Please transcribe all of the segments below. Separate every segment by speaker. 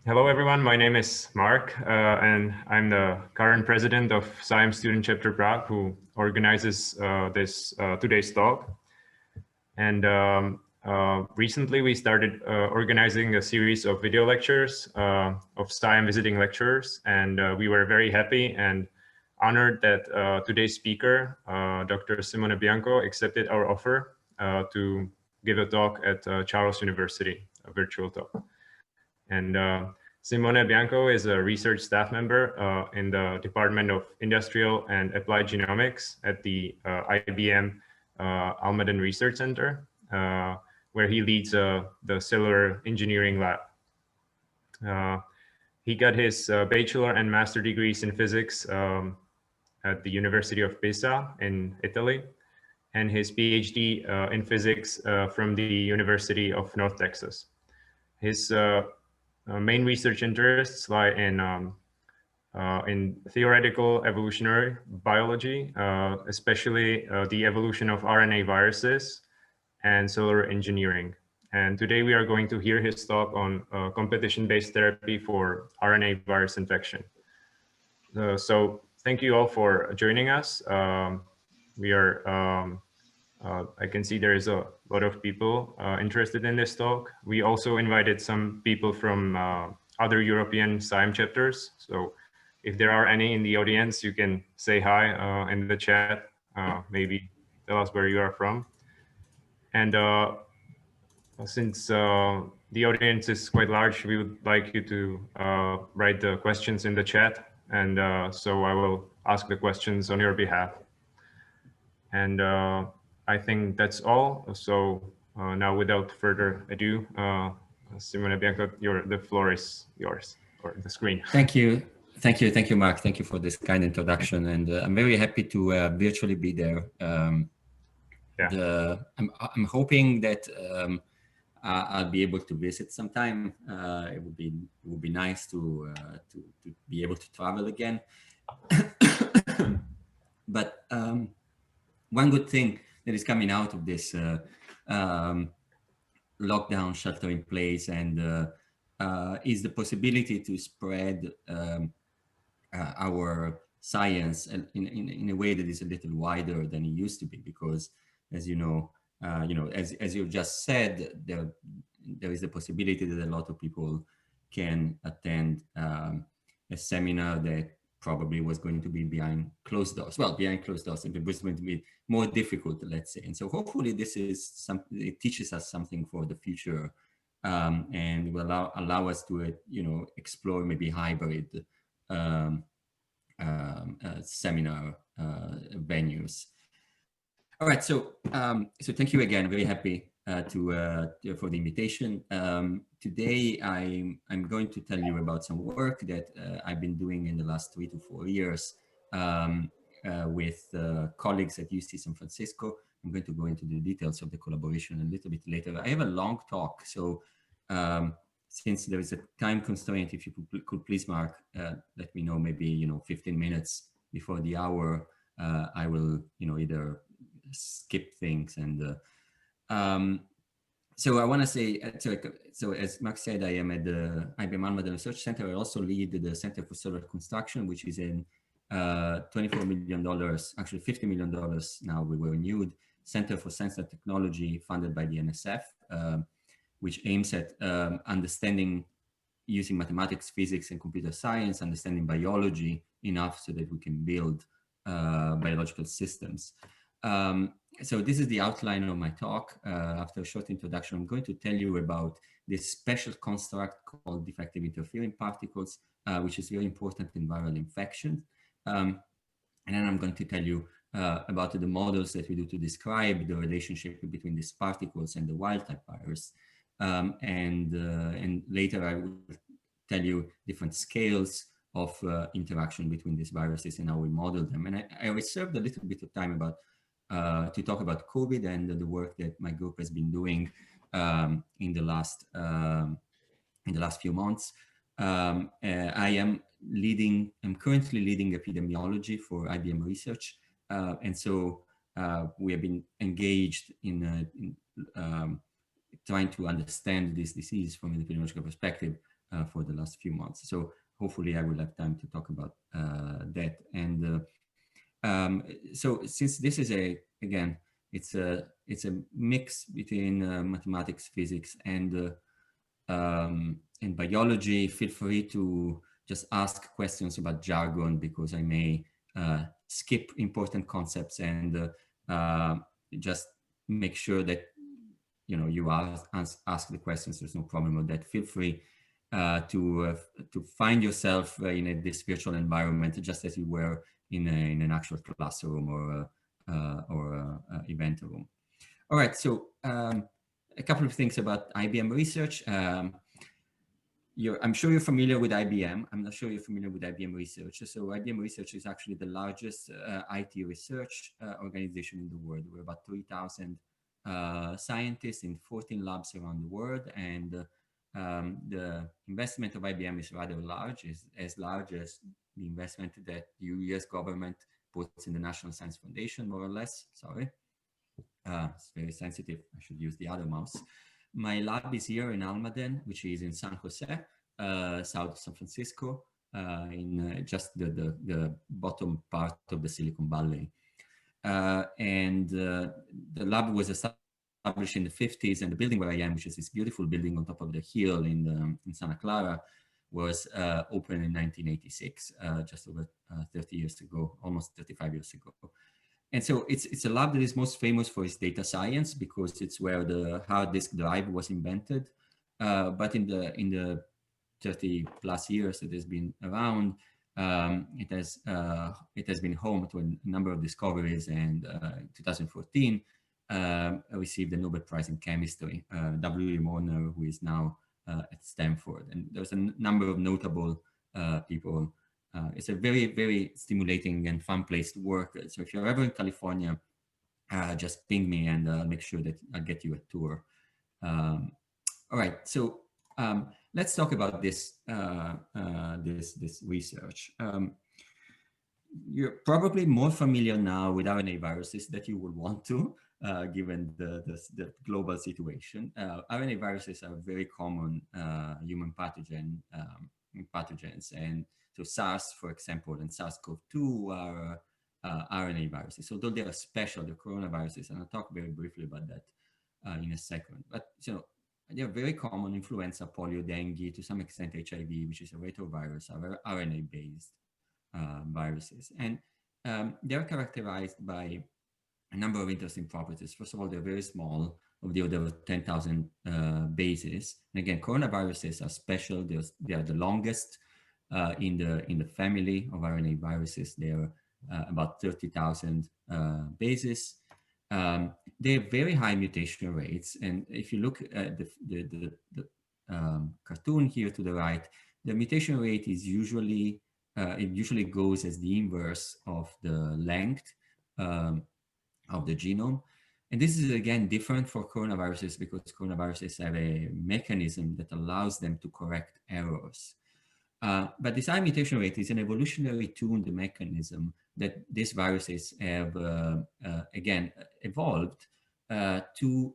Speaker 1: Hello, everyone. My name is Mark, and I'm the current president of SIAM Student Chapter Prague, who organizes this today's talk. And recently, we started organizing a series of video lectures of SIAM visiting lecturers, and we were very happy and honored that today's speaker, Dr. Simone Bianco, accepted our offer to give a talk at Charles University, a virtual talk. And Simone Bianco is a research staff member in the Department of Industrial and Applied Genomics at the IBM Almaden Research Center, where he leads the cellular engineering lab. He got his bachelor and master degrees in physics at the University of Pisa in Italy, and his PhD in physics from the University of North Texas. His main research interests lie in theoretical evolutionary biology, especially the evolution of RNA viruses and cellular engineering. And today we are going to hear his talk on competition-based therapy for RNA virus infection. So thank you all for joining us. I can see there is a lot of people interested in this talk. We also invited some people from other European SIAM chapters. So if there are any in the audience, you can say hi in the chat, maybe tell us where you are from. And since the audience is quite large, we would like you to write the questions in the chat. And so I will ask the questions on your behalf. And I think that's all. So now, without further ado, Simone Bianco, the floor is yours, or the screen.
Speaker 2: Thank you, Mark. Thank you for this kind introduction, and I'm very happy to virtually be there. I'm hoping that I'll be able to visit sometime. It would be nice to be able to travel again. But one good thing that is coming out of this lockdown, shelter in place, and is the possibility to spread our science in a way that is a little wider than it used to be. Because, as you know, as you just said, there is the possibility that a lot of people can attend a seminar that probably was going to be behind closed doors. Well, behind closed doors, it was going to be more difficult, let's say. And so hopefully this is something, it teaches us something for the future, and will allow us to, explore maybe hybrid seminar venues. All right, so thank you again. Very happy for the invitation. Today, I'm going to tell you about some work that I've been doing in the last 3 to 4 years with colleagues at UC San Francisco. I'm going to go into the details of the collaboration a little bit later. I have a long talk, so since there is a time constraint, if you could please, Mark, let me know maybe 15 minutes before the hour. I will either skip things and. So I want to say, so as Mark said, I am at the IBM Almaden Research Center. I also lead the Center for Cellular Construction, which is in $24 million, actually $50 million now. We were renewed Center for Science and Technology, funded by the NSF, which aims at understanding, using mathematics, physics, and computer science, understanding biology enough so that we can build biological systems. So this is the outline of my talk. After a short introduction, I'm going to tell you about this special construct called defective interferon particles, which is very important in viral infection. And then I'm going to tell you about the models that we do to describe the relationship between these particles and the wild-type virus. And later I will tell you different scales of interaction between these viruses and how we model them. And I reserved a little bit of time to talk about COVID and the work that my group has been doing in the last few months. I'm currently leading epidemiology for IBM Research, and so we have been engaged in trying to understand this disease from an epidemiological perspective for the last few months. So hopefully I will have time to talk about that. And so since this is again, it's a mix between mathematics, physics, and biology, feel free to just ask questions about jargon, because I may skip important concepts and just make sure that you ask the questions. There's no problem with that. Feel free to find yourself in this virtual environment, just as you were in an actual classroom or event room. All right, so a couple of things about IBM Research. I'm sure you're familiar with IBM. I'm not sure you're familiar with IBM Research. So IBM Research is actually the largest IT research organization in the world. We're about 3,000 scientists in 14 labs around the world, and the investment of IBM is rather large, is as large as the investment that the US government puts in the National Science Foundation, more or less. Sorry, it's very sensitive. I should use the other mouse. My lab is here in Almaden, which is in San Jose, south of San Francisco, in just the bottom part of the Silicon Valley. And the lab was established in the 50s, and the building where I am, which is this beautiful building on top of the hill in Santa Clara, was opened in 1986, just over 30 years ago, almost 35 years ago. And so it's a lab that is most famous for its data science, because it's where the hard disk drive was invented. But in the 30 plus years it has been around, it has been home to a number of discoveries, and in 2014 received the Nobel Prize in Chemistry, W. E. Warner, who is now at Stanford. And there's a number of notable people. It's a very, very stimulating and fun place to work. So if you're ever in California, just ping me, and I'll make sure that I'll get you a tour. All right, so let's talk about this this research. You're probably more familiar now with RNA viruses that you would want to, given the global situation. RNA viruses are very common human pathogens, and so SARS, for example, and SARS-CoV-2 are RNA viruses. So though they are special, the coronaviruses, and I'll talk very briefly about that in a second. But they are very common: influenza, polio, dengue, to some extent HIV, which is a retrovirus, are RNA-based viruses. And they're characterized by a number of interesting properties. First of all, they're very small, of the order of 10,000 bases. And again, coronaviruses are special. They are the longest in the family of RNA viruses. They are about 30,000 bases. They have very high mutation rates. And if you look at the cartoon here to the right, the mutation rate is usually, it usually goes as the inverse of the length of the genome. And this is, again, different for coronaviruses, because coronaviruses have a mechanism that allows them to correct errors. But this high mutation rate is an evolutionary tuned mechanism that these viruses have, again, evolved to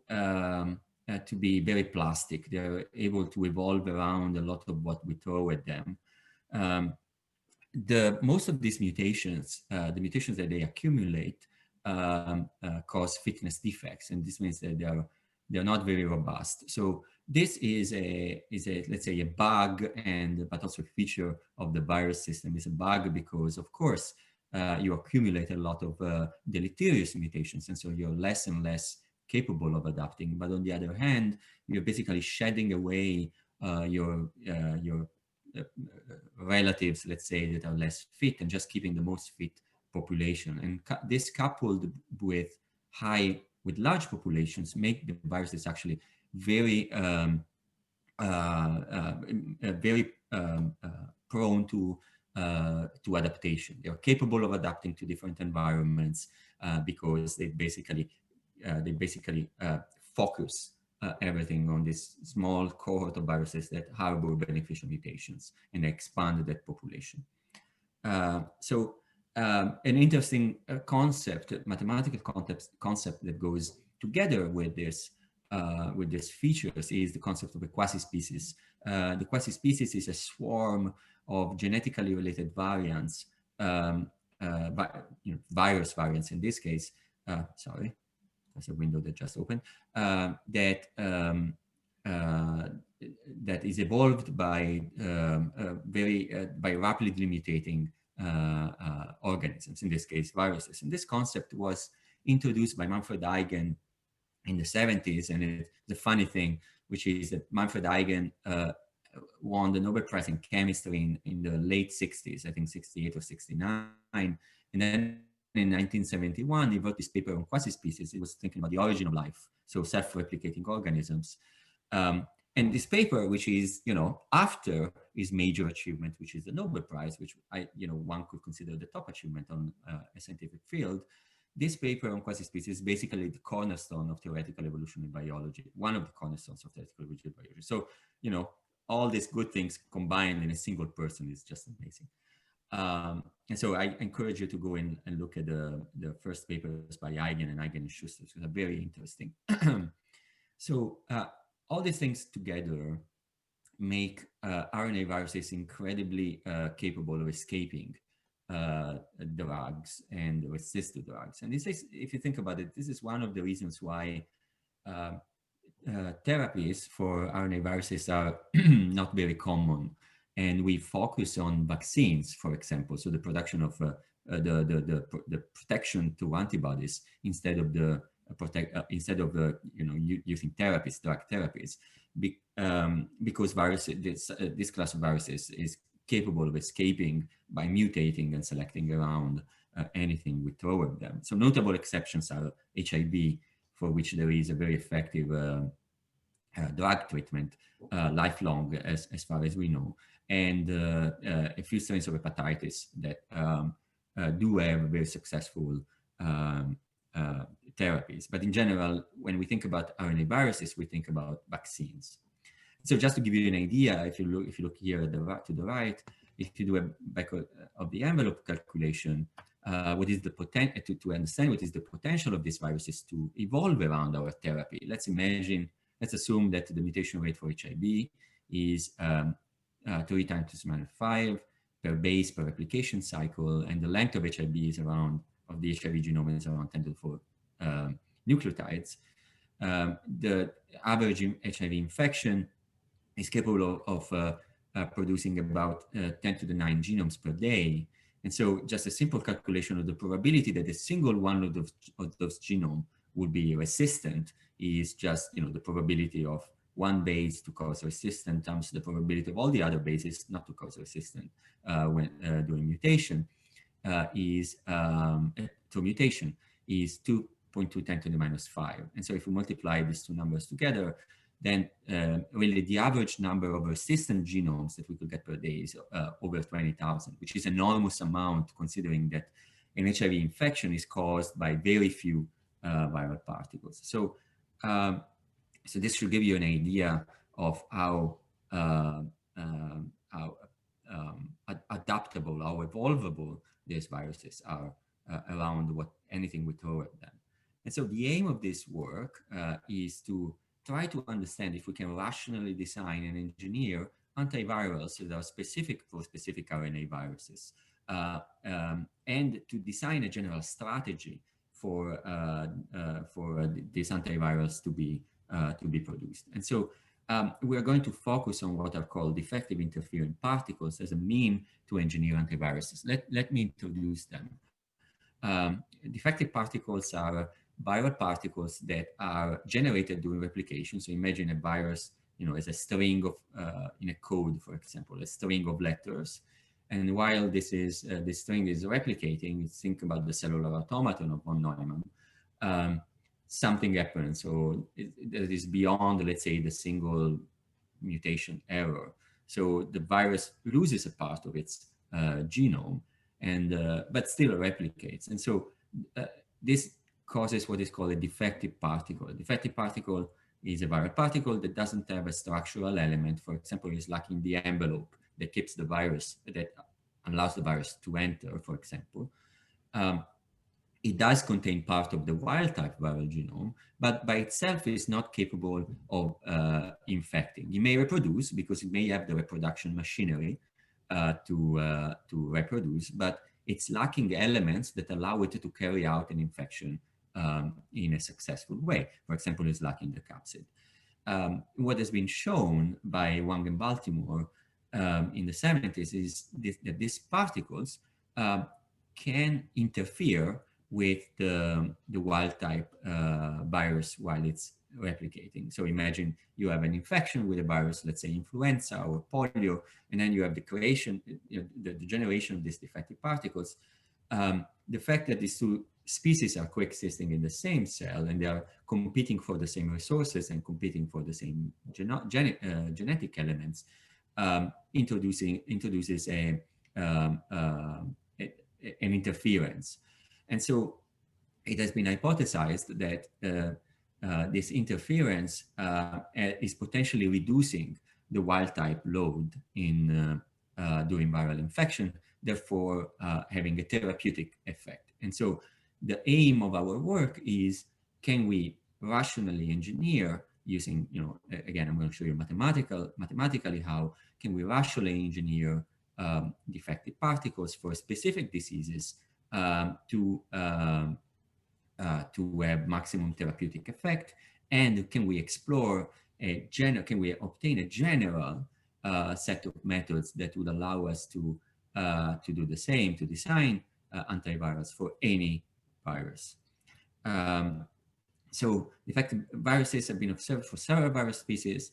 Speaker 2: be very plastic. They're able to evolve around a lot of what we throw at them. Most of these mutations, the mutations that they accumulate, cause fitness defects, and this means that they're not very robust. So this is a let's say a bug, but also a feature of the virus system. It's a bug because, of course, you accumulate a lot of deleterious mutations, and so you're less and less capable of adapting. But on the other hand, you're basically shedding away your relatives, let's say, that are less fit, and just keeping the most fit population. And this, coupled with large populations, make the viruses actually very prone to adaptation. They are capable of adapting to different environments because they basically focus everything on this small cohort of viruses that harbor beneficial mutations, and expand that population. An interesting concept, mathematical concept that goes together with this features is the concept of a quasi-species. The quasi-species is a swarm of genetically related variants, virus variants in this case. Sorry, there's a window that just opened. That is evolved by by rapidly mutating organisms, in this case viruses. And this concept was introduced by Manfred Eigen in the 70s, and it's the funny thing, which is that Manfred Eigen won the Nobel Prize in Chemistry in the late 60s, I think 68 or 69, and then in 1971 he wrote this paper on quasi-species. He was thinking about the origin of life, so self-replicating organisms. And this paper, which is, after his major achievement, which is the Nobel Prize, which one could consider the top achievement on a scientific field, this paper on quasi-species is basically the cornerstone of theoretical evolutionary biology, one of the cornerstones of theoretical evolutionary biology. So, all these good things combined in a single person is just amazing. And so I encourage you to go in and look at the first papers by Eigen and Eigen and Schuster, which are very interesting. So all these things together make RNA viruses incredibly capable of escaping drugs and resist to drugs. And this is, if you think about it, this is one of the reasons why therapies for RNA viruses are not very common. And we focus on vaccines, for example, so the production of the protection to antibodies instead of using therapies, drug therapies, because viruses, this class of viruses is capable of escaping by mutating and selecting around anything we throw at them. So notable exceptions are HIV, for which there is a very effective drug treatment, lifelong as far as we know, and a few strains of hepatitis that do have very successful therapies. But in general, when we think about RNA viruses, we think about vaccines. So just to give you an idea, if you look here at to the right, if you do a back of the envelope calculation, what is the potential to understand what is the potential of these viruses to evolve around our therapy? Let's assume that the mutation rate for HIV is 3 times 5 per base per replication cycle, and the length of HIV is around, of the HIV genome is around 10 to the 4 nucleotides. The average HIV infection is capable of producing about 10 to the 9 genomes per day. And so just a simple calculation of the probability that a single one of those genomes would be resistant is just, the probability of one base to cause resistance times the probability of all the other bases not to cause resistance when doing mutation is 2.2 10 to the minus 5. And so if we multiply these two numbers together, then really the average number of resistant genomes that we could get per day is over 20,000, which is an enormous amount considering that an HIV infection is caused by very few viral particles. So, so this should give you an idea of how adaptable, how evolvable these viruses are around anything we throw at them. And so the aim of this work is to try to understand if we can rationally design and engineer antivirals that are specific for specific RNA viruses, and to design a general strategy for these antivirals to be produced. And so we are going to focus on what are called defective interferon particles as a mean to engineer antiviruses. Let me introduce them. Defective particles are viral particles that are generated during replication. So imagine a virus, as a string of, in a code, for example, a string of letters. And while this string is replicating, think about the cellular automaton of von Neumann, something happens. So that is beyond, let's say, the single mutation error. So the virus loses a part of its genome, and but still replicates. And so this causes what is called a defective particle. A defective particle is a viral particle that doesn't have a structural element. For example, it's lacking the envelope that keeps the virus, that allows the virus to enter, for example. it does contain part of the wild type viral genome, but by itself is not capable of infecting. It may reproduce because it may have the reproduction machinery to reproduce, but it's lacking elements that allow it to carry out an infection in a successful way. For example, it's lacking the capsid. What has been shown by Wang and Baltimore in the 70s is that these particles can interfere with the wild type virus while it's replicating. So imagine you have an infection with a virus, let's say influenza or polio, and then you have the creation, the generation of these defective particles. The fact that these two species are coexisting in the same cell and they are competing for the same resources and competing for the same genetic elements introduces an interference. And so it has been hypothesized that this interference is potentially reducing the wild type load in during viral infection, therefore having a therapeutic effect. And so the aim of our work is, can we rationally engineer using, again, I'm going to show you mathematically how can we rationally engineer defective particles for specific diseases to have maximum therapeutic effect, and can we explore can we obtain a general set of methods that would allow us to do the same, to design antivirals for any virus. So defective viruses have been observed for several virus species.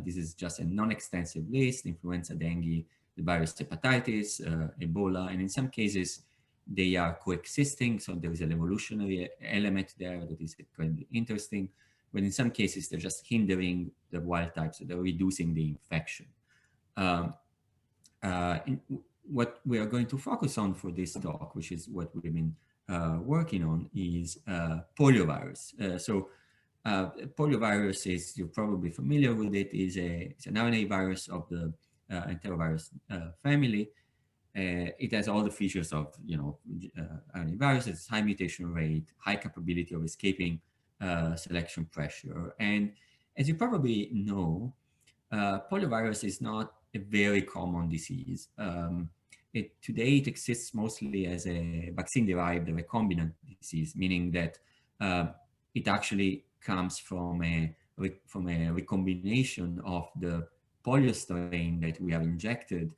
Speaker 2: This is just a non-extensive list: influenza, dengue, the virus hepatitis, Ebola, and in some cases they are coexisting. So there is an evolutionary element there that is incredibly interesting. But in some cases, they're just hindering the wild type, so they're reducing the infection. What we are going to focus on for this talk, which is what we've been working on, is poliovirus. Poliovirus is, you're probably familiar with it, it's an RNA virus of the enterovirus family. It has all the features of RNA viruses: high mutation rate, high capability of escaping selection pressure. And as you probably know, poliovirus is not a very common disease. Today it exists mostly as a vaccine-derived recombinant disease, meaning that it actually comes from a recombination of the polio strain that we have injected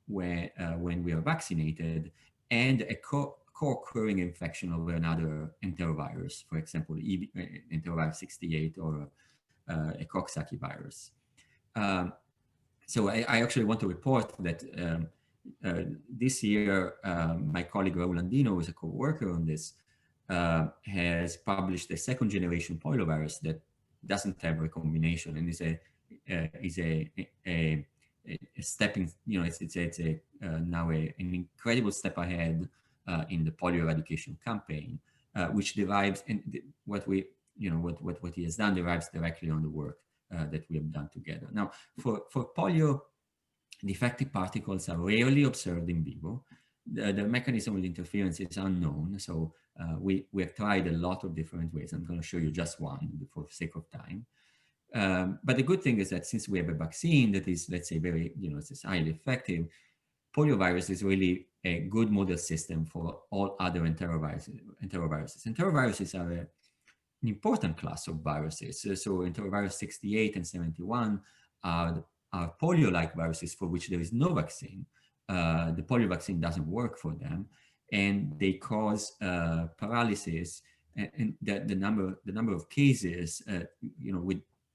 Speaker 2: when we are vaccinated, and a co-occurring infection of another enterovirus, for example, enterovirus 68 or a Coxsackie virus. So I actually want to report that this year, my colleague Raul Andino, who is a co-worker on this, has published a second-generation poliovirus that doesn't have recombination and is a stepping, it's now an incredible step ahead in the polio eradication campaign, which derives, and what he has done derives directly on the work that we have done together. Now, for polio, defective particles are rarely observed in vivo. The mechanism of interference is unknown, so we have tried a lot of different ways. I'm going to show you just one for the sake of time. But the good thing is that since we have a vaccine that is, let's say, very, it's highly effective, poliovirus is really a good model system for all other enteroviruses. Enteroviruses are an important class of viruses. So enterovirus 68 and 71 are polio-like viruses for which there is no vaccine. The polio vaccine doesn't work for them, and they cause paralysis. And the number of cases,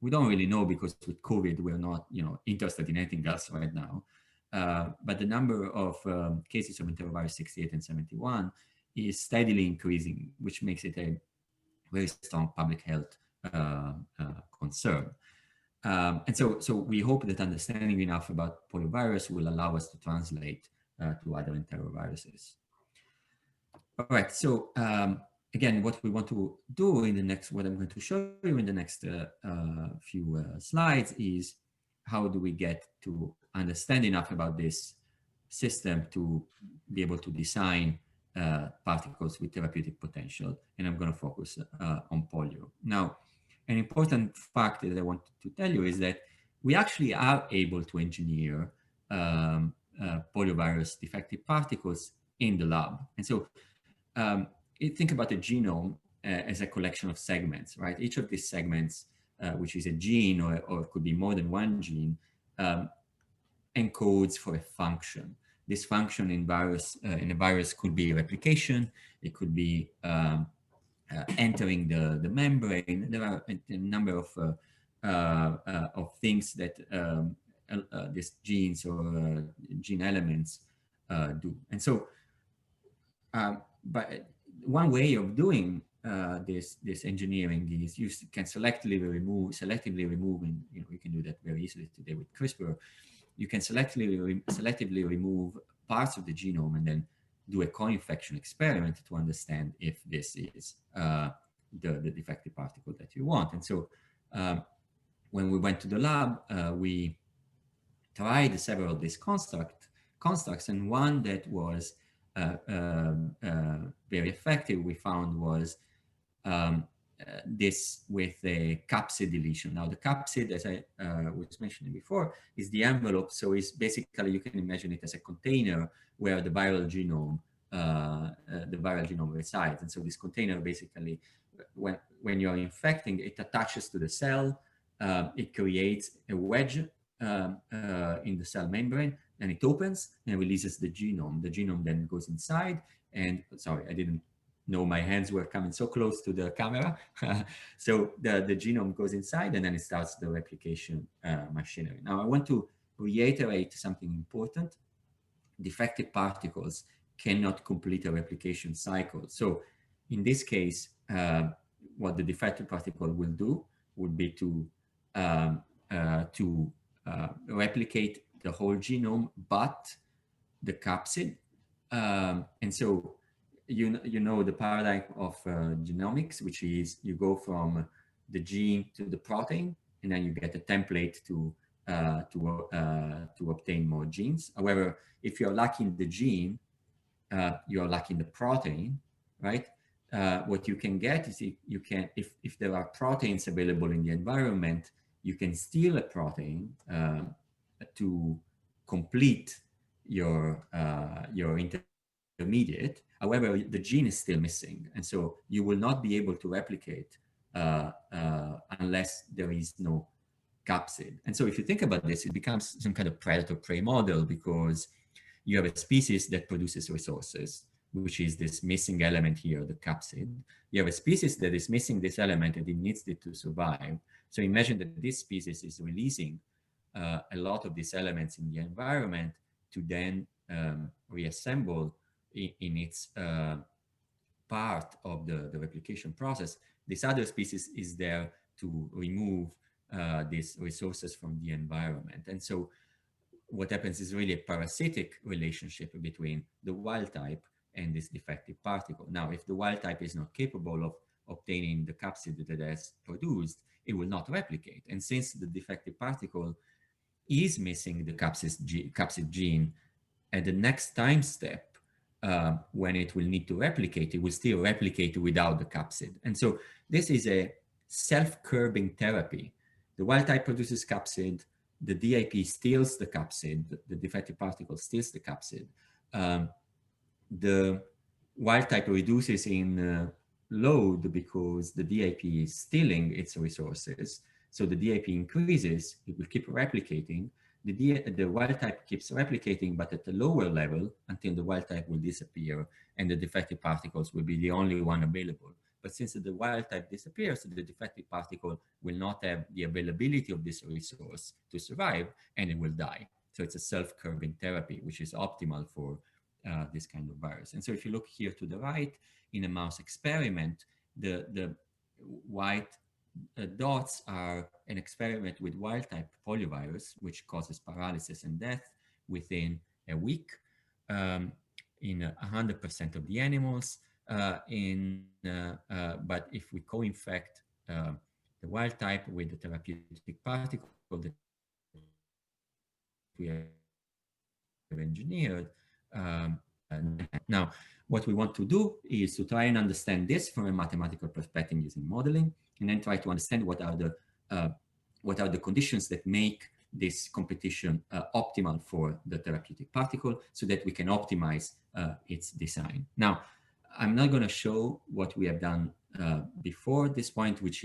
Speaker 2: we don't really know, because with COVID we're not interested in anything else right now. But the number of cases of enterovirus 68 and 71 is steadily increasing, which makes it a very strong public health concern. And so we hope that understanding enough about poliovirus will allow us to translate to other enteroviruses. All right, so again, what we want to do in the next, what I'm going to show you in the next few slides is how do we get to understand enough about this system to be able to design particles with therapeutic potential, and I'm going to focus on polio. Now, an important fact that I want to tell you is that we actually are able to engineer poliovirus defective particles in the lab. And so think about the genome as a collection of segments, right? Each of these segments, which is a gene or it could be more than one gene, encodes for a function. This function in a virus could be replication, it could be entering the membrane. There are a number of things that these genes or gene elements do. And so, but one way of doing this engineering is you can selectively remove, and you can do that very easily today with CRISPR. You can selectively remove parts of the genome and then do a co-infection experiment to understand if this is the defective particle that you want. And so when we went to the lab, we tried several of these constructs, and one that was very effective, we found, was this with a capsid deletion. Now, the capsid, as I was mentioning before, is the envelope. So it's basically, you can imagine it as a container where the viral genome resides. And so this container basically, when you're infecting, it attaches to the cell, it creates a wedge in the cell membrane, and it opens and releases the genome. The genome then goes inside, and sorry, I didn't know my hands were coming so close to the camera. So the genome goes inside, and then it starts the replication machinery. Now, I want to reiterate something important. Defective particles cannot complete a replication cycle. So in this case, what the defective particle will do would be to replicate the whole genome, but the capsid. And so you know the paradigm of genomics, which is you go from the gene to the protein, and then you get a template to obtain more genes. However, if you're lacking the gene, you're lacking the protein, right? What you can get is you can, if there are proteins available in the environment, you can steal a protein to complete your intermediate. However, the gene is still missing, and so you will not be able to replicate unless there is no capsid. And so if you think about this, it becomes some kind of predator-prey model, because you have a species that produces resources, which is this missing element here, the capsid. You have a species that is missing this element and it needs it to survive. So imagine that this species is releasing a lot of these elements in the environment to then reassemble in its part of the replication process. This other species is there to remove these resources from the environment. And so what happens is really a parasitic relationship between the wild type and this defective particle. Now, if the wild type is not capable of obtaining the capsid that it has produced, it will not replicate. And since the defective particle is missing the capsid gene, at the next time step, when it will need to replicate, it will still replicate without the capsid. And so this is a self-curbing therapy. The wild type produces capsid, the DIP steals the capsid, the defective particle steals the capsid. The wild type reduces in load because the DIP is stealing its resources. So the DIP increases, it will keep replicating. The wild type keeps replicating, but at a lower level until the wild type will disappear and the defective particles will be the only one available. But since the wild type disappears, the defective particle will not have the availability of this resource to survive, and it will die. So it's a self-curbing therapy, which is optimal for this kind of virus. And so if you look here to the right, in a mouse experiment, the white dots are an experiment with wild-type poliovirus, which causes paralysis and death within a week in 100% of the animals. But if we co-infect the wild type with the therapeutic particle that we have engineered, Now, what we want to do is to try and understand this from a mathematical perspective using modeling, and then try to understand what are the conditions that make this competition optimal for the therapeutic particle, so that we can optimize its design. Now, I'm not going to show what we have done before this point, which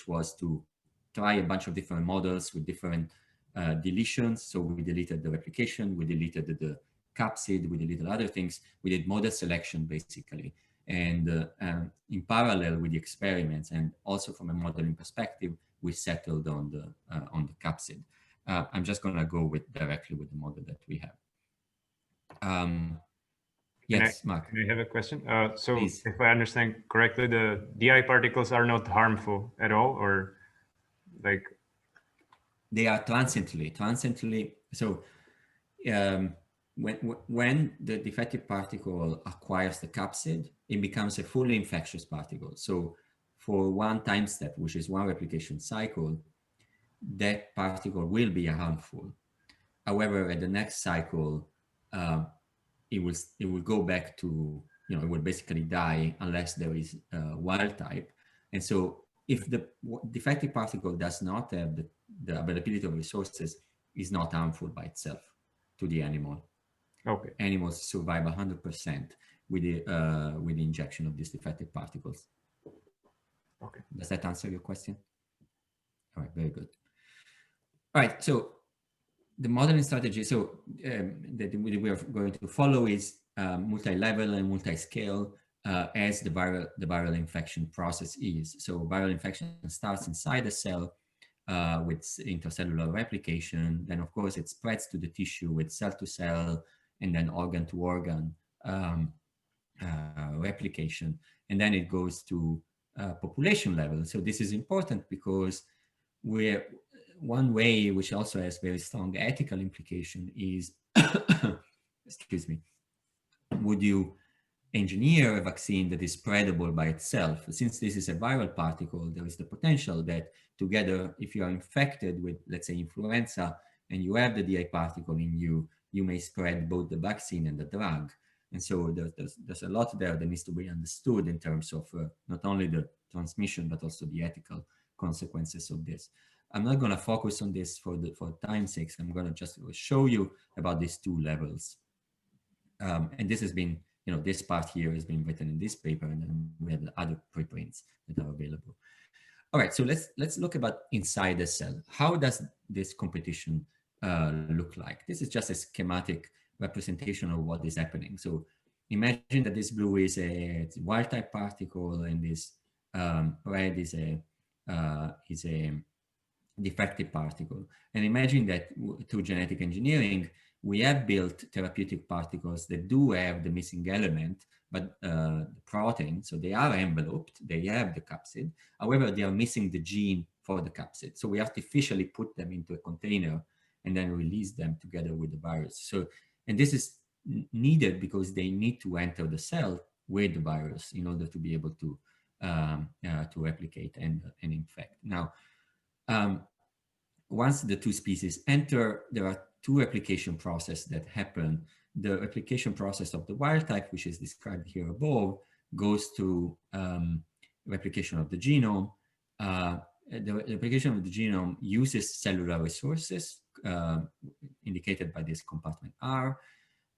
Speaker 2: was to try a bunch of different models with different deletions. So we deleted the replication, we deleted the capsid, we deleted other things. We did model selection basically, and in parallel with the experiments, and also from a modeling perspective, we settled on the capsid. I'm just going to go directly with the model that we have. Yes, Mark.
Speaker 1: I have a question. So
Speaker 2: Please.
Speaker 1: if I understand correctly, the DI particles are not harmful at all, or like?
Speaker 2: They are transiently. So when the defective particle acquires the capsid, it becomes a fully infectious particle. So for one time step, which is one replication cycle, that particle will be harmful. However, at the next cycle, it will go back to, it will basically die unless there is wild type. And so if the defective particle does not have the availability of resources, is not harmful by itself to the animal.
Speaker 1: Okay.
Speaker 2: Animals survive 100% with the injection of these defective particles.
Speaker 1: Okay.
Speaker 2: Does that answer your question? All right, very good. All right, so the modeling strategy, that we are going to follow is multi-level and multi-scale as the viral infection process is. So viral infection starts inside the cell with intracellular replication. Then, of course, it spreads to the tissue with cell-to-cell and then organ-to-organ replication. And then it goes to population level. So this is important because one way, which also has very strong ethical implication, is, excuse me, would you engineer a vaccine that is spreadable by itself? Since this is a viral particle, there is the potential that together, if you are infected with, let's say, influenza, and you have the DI particle in you, you may spread both the vaccine and the drug. And so there's a lot there that needs to be understood in terms of not only the transmission, but also the ethical consequences of this. I'm not going to focus on this for time's sake. I'm going to just show you about these two levels. And this has been, this part here has been written in this paper, and then we have the other preprints that are available. All right, so let's look about inside the cell. How does this competition look like? This is just a schematic representation of what is happening. So imagine that this blue is a wild type particle, and this red is a defective particle. And imagine that through genetic engineering, we have built therapeutic particles that do have the missing element, but the protein, so they are enveloped, they have the capsid. However, they are missing the gene for the capsid. So we artificially put them into a container and then release them together with the virus. So, and this is needed because they need to enter the cell with the virus in order to be able to replicate and infect. Now, once the two species enter, there are two replication processes that happen. The replication process of the wild type, which is described here above, goes to replication of the genome. The replication of the genome uses cellular resources indicated by this compartment R.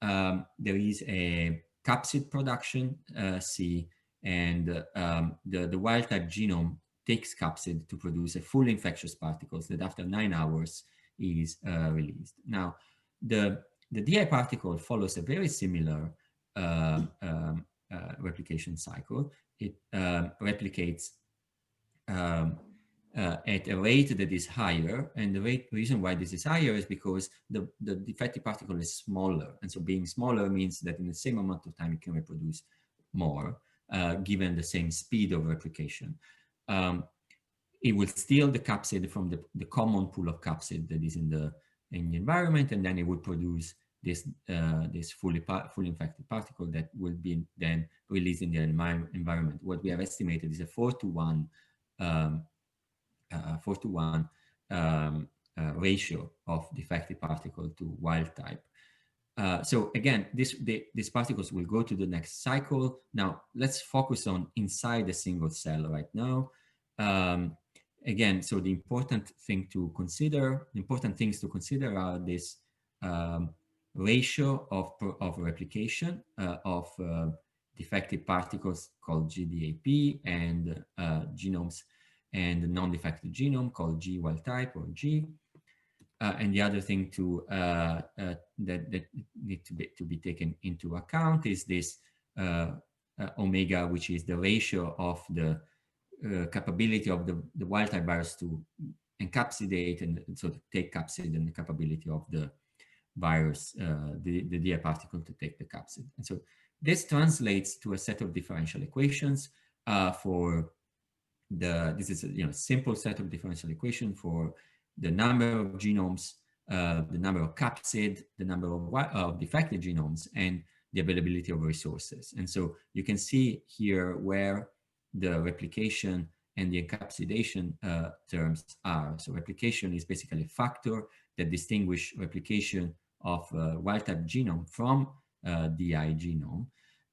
Speaker 2: There is a capsid production, C, and the wild type genome takes capsid to produce a full infectious particles that after 9 hours is released. Now, the DI particle follows a very similar replication cycle. It replicates at a rate that is higher, and the reason why this is higher is because the defective particle is smaller, and so being smaller means that in the same amount of time it can reproduce more, given the same speed of replication. It will steal the capsid from the common pool of capsid that is in the environment, and then it will produce this fully infected particle that will be then released in the environment. What we have estimated is a 4:1 ratio of defective particle to wild type. So again, these particles will go to the next cycle. Now let's focus on inside a single cell right now. Again, so the important things to consider are this ratio of replication of defective particles called GDAP and genomes, and the non-defective genome called G wild type or G. And the other thing that need to be taken into account is this omega, which is the ratio of the capability of the wild type virus to encapsulate and so to take capsid, and the capability of the virus, the DI particle to take the capsid. And so this translates to a set of differential equations for this is a simple set of differential equation for the number of genomes, the number of capsid, the number of defective genomes, and the availability of resources. And so you can see here where the replication and the encapsulation terms are. So replication is basically a factor that distinguishes replication of wild-type genome from DI genome.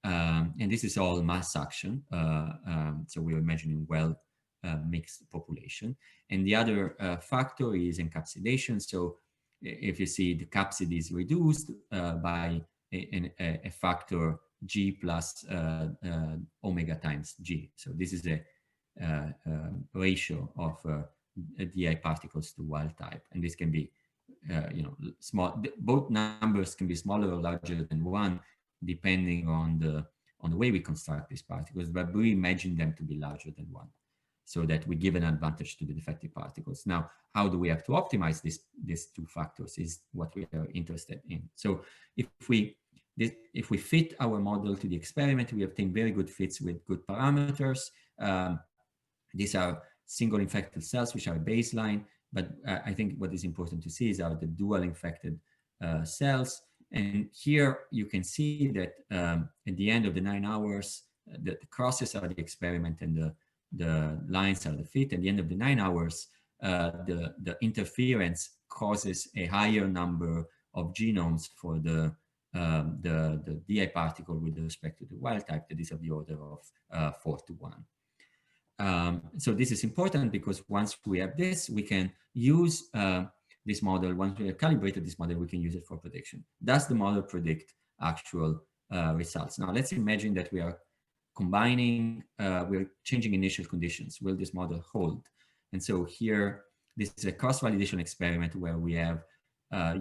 Speaker 2: And this is all mass action. So we're imagining mixed population. And the other factor is encapsulation. So if you see the capsid is reduced by a factor G plus omega times G. So this is a ratio of DI particles to wild type. And this can be, small. Both numbers can be smaller or larger than 1, depending on the way we construct these particles, but we imagine them to be larger than 1, so that we give an advantage to the defective particles. Now, how do we have to optimize these two factors is what we are interested in. So if we fit our model to the experiment, we obtain very good fits with good parameters. These are single infected cells, which are baseline, but I think what is important to see is the dual infected cells. And here you can see that at the end of the 9 hours, the crosses are the experiment and the lines are the fit. At the end of the 9 hours, the interference causes a higher number of genomes for the DI particle with respect to the wild type, that is of the order of 4 to 1. So this is important because once we have this, we can use this model. Once we have calibrated this model, we can use it for prediction. Does the model predict actual results? Now let's imagine that we are combining, we're changing initial conditions. Will this model hold? And so here, this is a cross-validation experiment where we have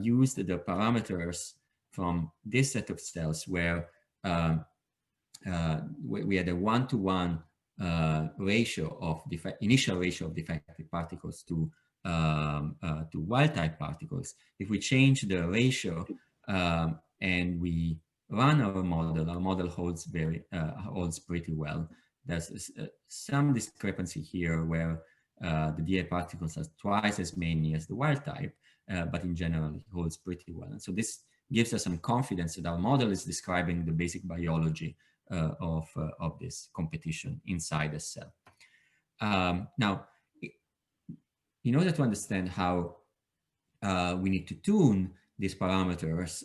Speaker 2: used the parameters from this set of cells where we had a 1-to-1 ratio of initial ratio of defective particles to wild-type particles. If we change the ratio and we run our model holds pretty well. There's some discrepancy here where the DI particles are twice as many as the wild type, but in general it holds pretty well. And so this gives us some confidence that our model is describing the basic biology of this competition inside a cell. Now, in order to understand how we need to tune these parameters,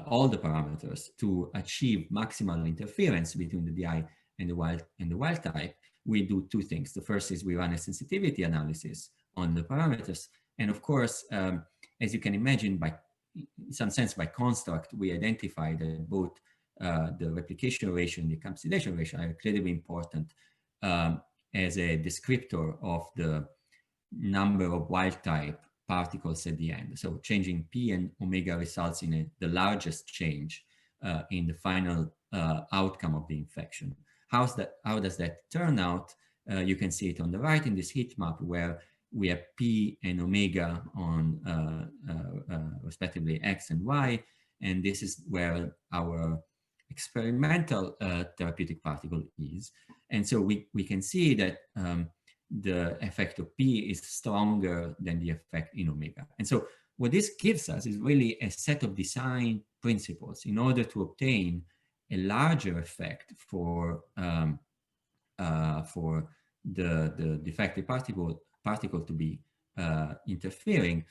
Speaker 2: all the parameters, to achieve maximal interference between the DI and the wild type, we do two things. The first is we run a sensitivity analysis on the parameters, and of course, as you can imagine, in some sense by construct, we identify that both the replication ratio and the encapsulation ratio are incredibly important as a descriptor of the number of wild type particles at the end. So changing P and omega results in the largest change in the final outcome of the infection. How does that turn out? You can see it on the right in this heat map where we have P and omega on respectively X and Y, and this is where our experimental therapeutic particle is. And so we can see that the effect of P is stronger than the effect in omega. And so what this gives us is really a set of design principles in order to obtain a larger effect for the defective particle to be interfering.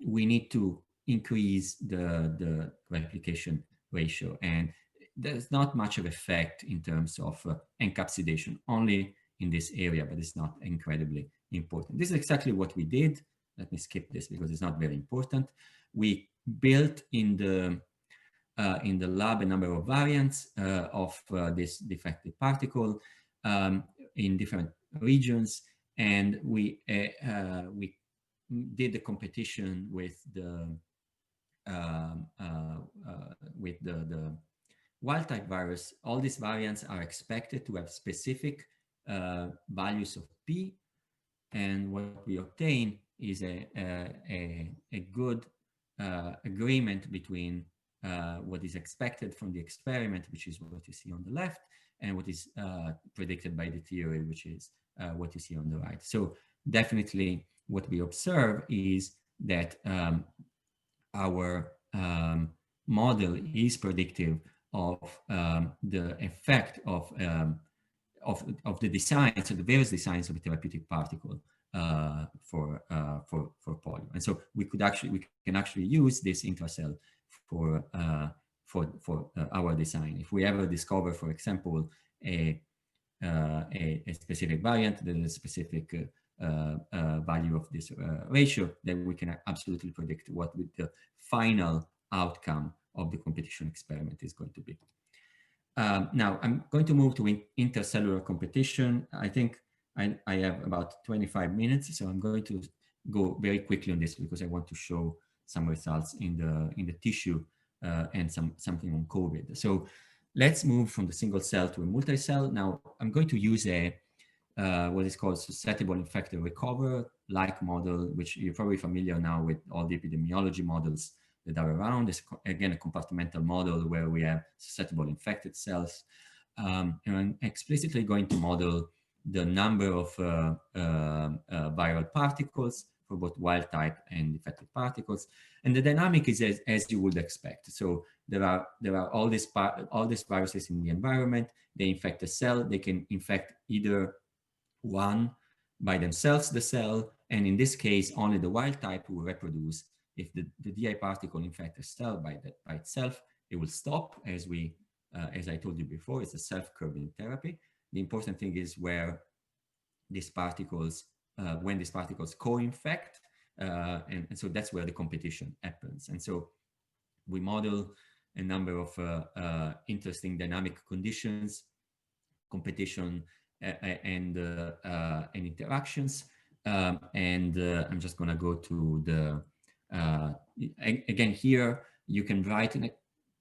Speaker 2: We need to increase the replication ratio. And there's not much of effect in terms of encapsulation, only in this area, but it's not incredibly important. This is exactly what we did. Let me skip this because it's not very important. We built in the lab a number of variants of this defective particle in different regions, and we did the competition with the wild-type virus. All these variants are expected to have specific values of P, and what we obtain is a good agreement between what is expected from the experiment, which is what you see on the left, and what is predicted by the theory, which is what you see on the right. So definitely what we observe is that our model is predictive of the effect of the design, so the various designs of a therapeutic particle for polio. And so we can actually use this intracell for our design. If we ever discover, for example, a specific variant that is a specific value of this ratio, then we can absolutely predict what the final outcome of the competition experiment is going to be. Now I'm going to move to intercellular competition. I think I have about 25 minutes, so I'm going to go very quickly on this because I want to show some results in the tissue and something on COVID. So let's move from the single cell to a multi-cell. Now I'm going to use what is called susceptible infected recover-like model, which you're probably familiar now with all the epidemiology models that are around. It's again a compartmental model where we have susceptible infected cells. And I'm explicitly going to model the number of viral particles for both wild type and defective particles. And the dynamic is as you would expect. So there are all these viruses in the environment. They infect a cell. They can infect either one by themselves, the cell, and in this case, only the wild type will reproduce. If the DI particle infects a cell by itself, it will stop, as I told you before. It's a self-curbing therapy. The important thing is where these particles, when these particles co-infect, and so that's where the competition happens. And so we model a number of interesting dynamic conditions, competition, and interactions. And I'm just going to go to the again here. You can write in a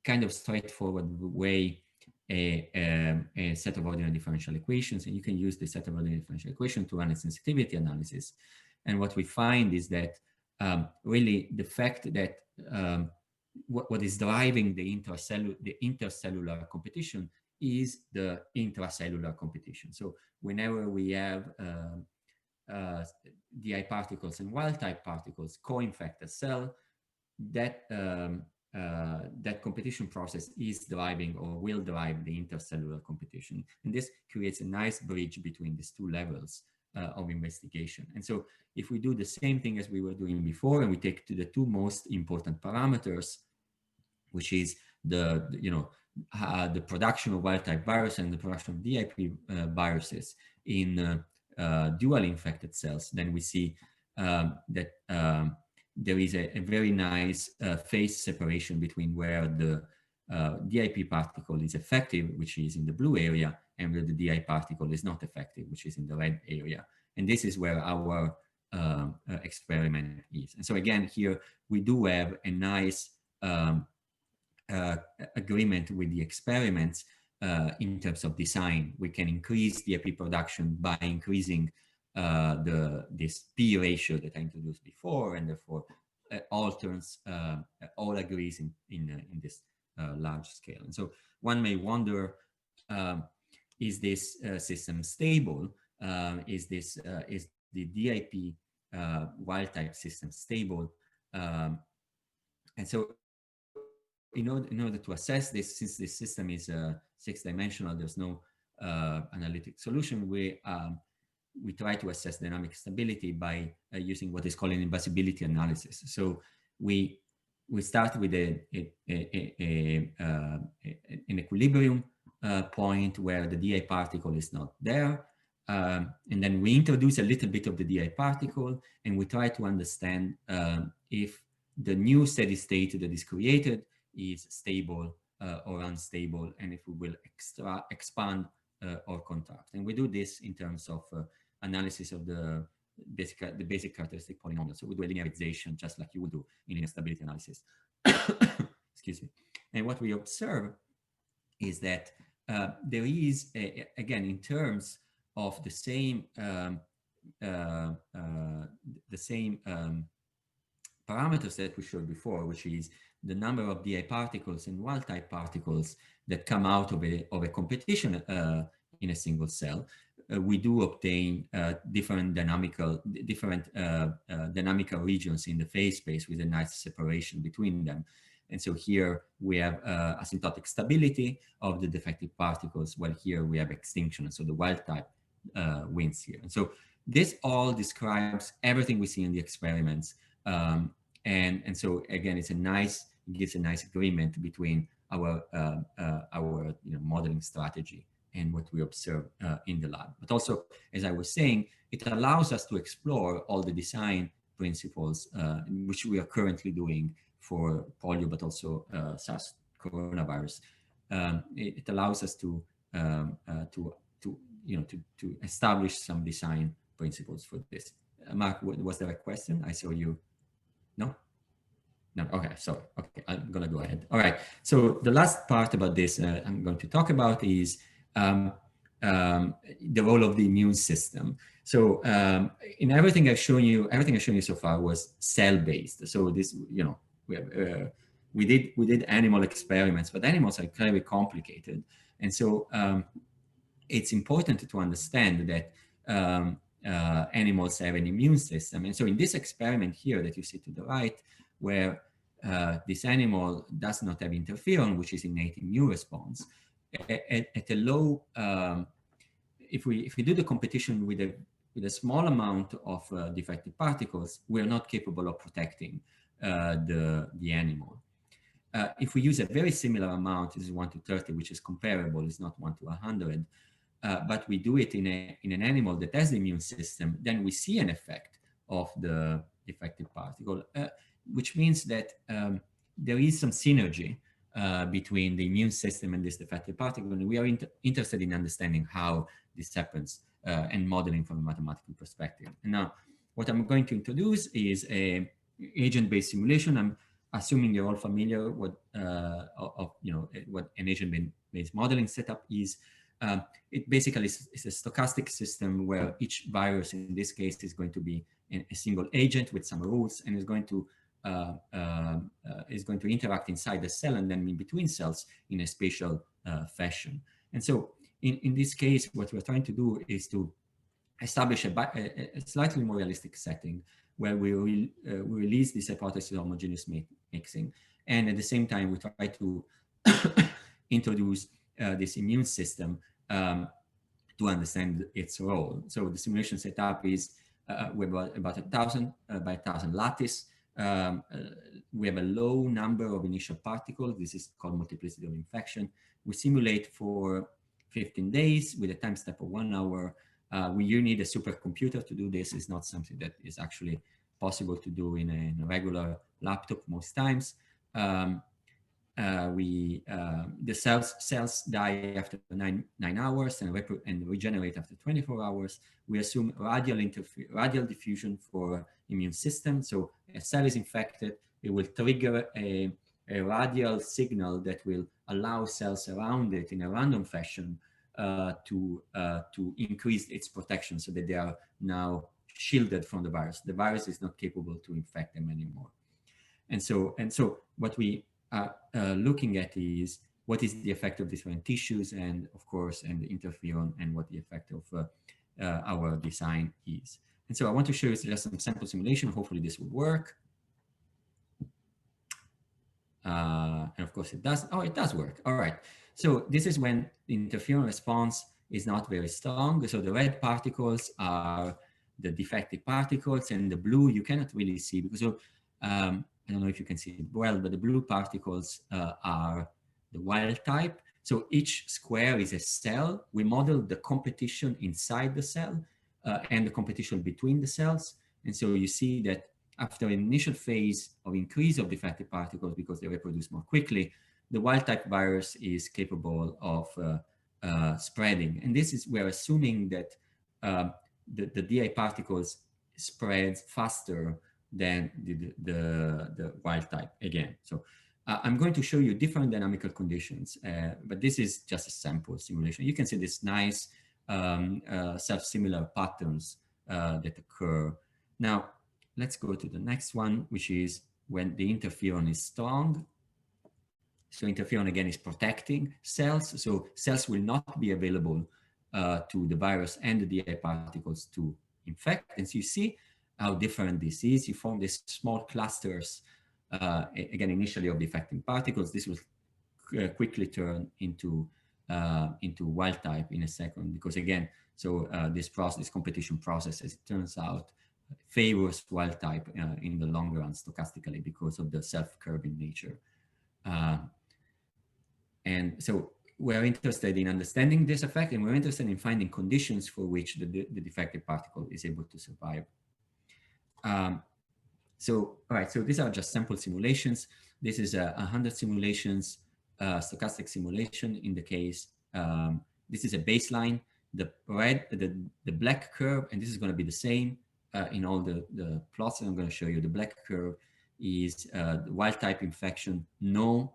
Speaker 2: kind of straightforward way a set of ordinary differential equations, and you can use the set of ordinary differential equations to run a sensitivity analysis. And what we find is that really the fact that what is driving the intercellular competition is the intracellular competition. So whenever we have DI particles and wild type particles co-infect a cell, that competition process is driving or will drive the intercellular competition. And this creates a nice bridge between these two levels of investigation. And so if we do the same thing as we were doing before, and we take to the two most important parameters, which is the production of wild type virus and the production of DIP viruses in dual infected cells, then we see that there is a very nice phase separation between where the DIP particle is effective, which is in the blue area, and where the DI particle is not effective, which is in the red area. And this is where our experiment is. And so again, here we do have a nice agreement with the experiments in terms of design. We can increase DIP production by increasing this P ratio that I introduced before, and therefore all agrees in this large scale. And so one may wonder, is this system stable? Is the DIP wild type system stable? And so in order to assess this, since this system is 6-dimensional, there's no analytic solution. We try to assess dynamic stability by using what is called an invasibility analysis. So we we start with an equilibrium point where the DI particle is not there. And then we introduce a little bit of the DI particle, and we try to understand if the new steady state that is created is stable or unstable, and if we will expand or contract. And we do this in terms of analysis of the basic characteristic polynomial. So we do a linearization just like you would do in linear stability analysis. Excuse me. And what we observe is that there is, again, in terms of the same parameters that we showed before, which is the number of DI particles and wild-type particles that come out of a competition in a single cell, we do obtain different dynamical regions in the phase space with a nice separation between them. And so here we have asymptotic stability of the defective particles, while here we have extinction. So the wild type wins here. And so this all describes everything we see in the experiments. And so again, it gives a nice agreement between our modeling strategy and what we observe in the lab. But also, as I was saying, it allows us to explore all the design principles, which we are currently doing for polio, but also SARS coronavirus. It allows us to establish some design principles for this. Mark, was there a question? I saw you. No? No, okay, sorry. Okay, I'm gonna go ahead. All right, so the last part about this I'm going to talk about is the role of the immune system. So in everything I've shown you so far was cell-based. So this, we did animal experiments, but animals are very complicated. And so it's important to understand that animals have an immune system. And so in this experiment here that you see to the right, where this animal does not have interferon, which is innate immune response, at a low, if we do the competition with a small amount of defective particles, we're not capable of protecting the animal. If we use a very similar amount, this is 1 to 30, which is comparable, it's not 1 to 100, but we do it in an animal that has the immune system, then we see an effect of the defective particle, which means that there is some synergy between the immune system and this defective particle, and we are interested in understanding how this happens and modeling from a mathematical perspective. And now, what I'm going to introduce is a agent-based simulation. I'm assuming you're all familiar with what an agent-based modeling setup is. It basically is a stochastic system where each virus, in this case, is going to be a single agent with some rules, and is going to interact inside the cell and then in between cells in a spatial fashion. And so in this case, what we're trying to do is to establish a slightly more realistic setting where we release this hypothesis of homogeneous mixing. And at the same time, we try to introduce this immune system to understand its role. So the simulation setup is with about 1,000 by 1,000 lattice. We have a low number of initial particles. This is called multiplicity of infection. We simulate for 15 days with a time step of 1 hour. You need a supercomputer to do this. It's not something that is actually possible to do in a regular laptop most times. The cells die after 9 hours and regenerate after 24 hours. We assume radial diffusion for immune system. So a cell is infected, it will trigger a radial signal that will allow cells around it in a random fashion to increase its protection so that they are now shielded from the virus. The virus is not capable to infect them anymore. And so what we are looking at is what is the effect of different tissues and the interferon and what the effect of our design is. And so I want to show you just some sample simulation. Hopefully this will work. And of course it does. Oh, it does work. All right. So this is when the interferon response is not very strong. So the red particles are the defective particles, and the blue you cannot really see because I don't know if you can see it well, but the blue particles are the wild type. So each square is a cell. We model the competition inside the cell and the competition between the cells. And so you see that after an initial phase of increase of defective particles because they reproduce more quickly, the wild type virus is capable of spreading. And this is, we're assuming that the DI particles spread faster than the wild type again. So I'm going to show you different dynamical conditions, but this is just a sample simulation. You can see this nice self-similar patterns that occur. Now, let's go to the next one, which is when the interferon is strong. So interferon again is protecting cells. So cells will not be available to the virus and the DI particles to infect. And so you see how different this is. You form these small clusters, again, initially of defective particles. This will quickly turn into wild type in a second, because again, so this competition process, as it turns out, favors wild type in the long run stochastically because of the self-curving nature. And so we're interested in understanding this effect, and we're interested in finding conditions for which the defective particle is able to survive. So, all right, so these are just sample simulations. This is 100 simulations, stochastic simulation in the case. This is a baseline, the black curve, and this is going to be the same in all the plots that I'm going to show you. The black curve is the wild type infection, no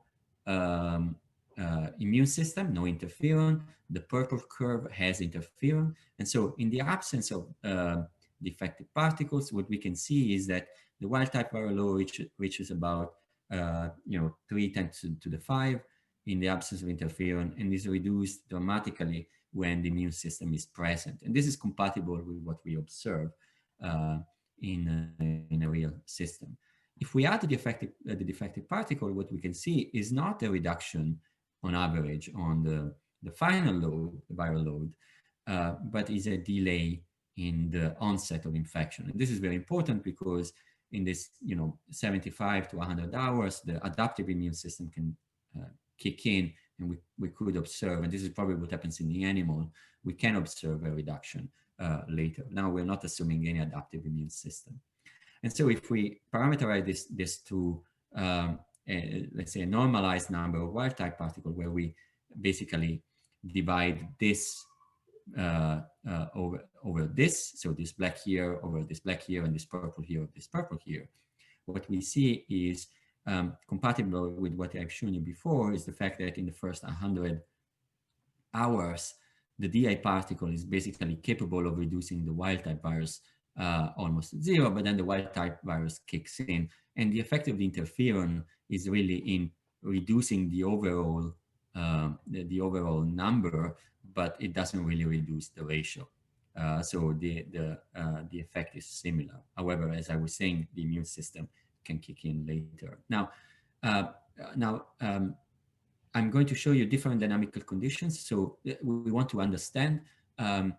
Speaker 2: immune system, no interferon. The purple curve has interferon. And so in the absence of defective particles, what we can see is that the wild type viral load reaches about 3×10⁵ in the absence of interferon, and is reduced dramatically when the immune system is present. And this is compatible with what we observe in a real system. If we add the defective particle, what we can see is not a reduction on average on the final load, the viral load, but is a delay in the onset of infection. And this is very important because in this 75 to 100 hours, the adaptive immune system can kick in, and we could observe, and this is probably what happens in the animal, we can observe a reduction later. Now we're not assuming any adaptive immune system. And so if we parameterize this to, let's say, a normalized number of wild type particles, where we basically divide this over this, so this black here over this black here, and this purple here over this purple here, what we see is compatible with what I've shown you before, is the fact that in the first 100 hours, the DI particle is basically capable of reducing the wild type virus almost to zero, but then the wild type virus kicks in, and the effect of the interferon is really in reducing the overall number, but it doesn't really reduce the ratio. So the effect is similar. However, as I was saying, the immune system can kick in later. Now, I'm going to show you different dynamical conditions. So we want to understand, and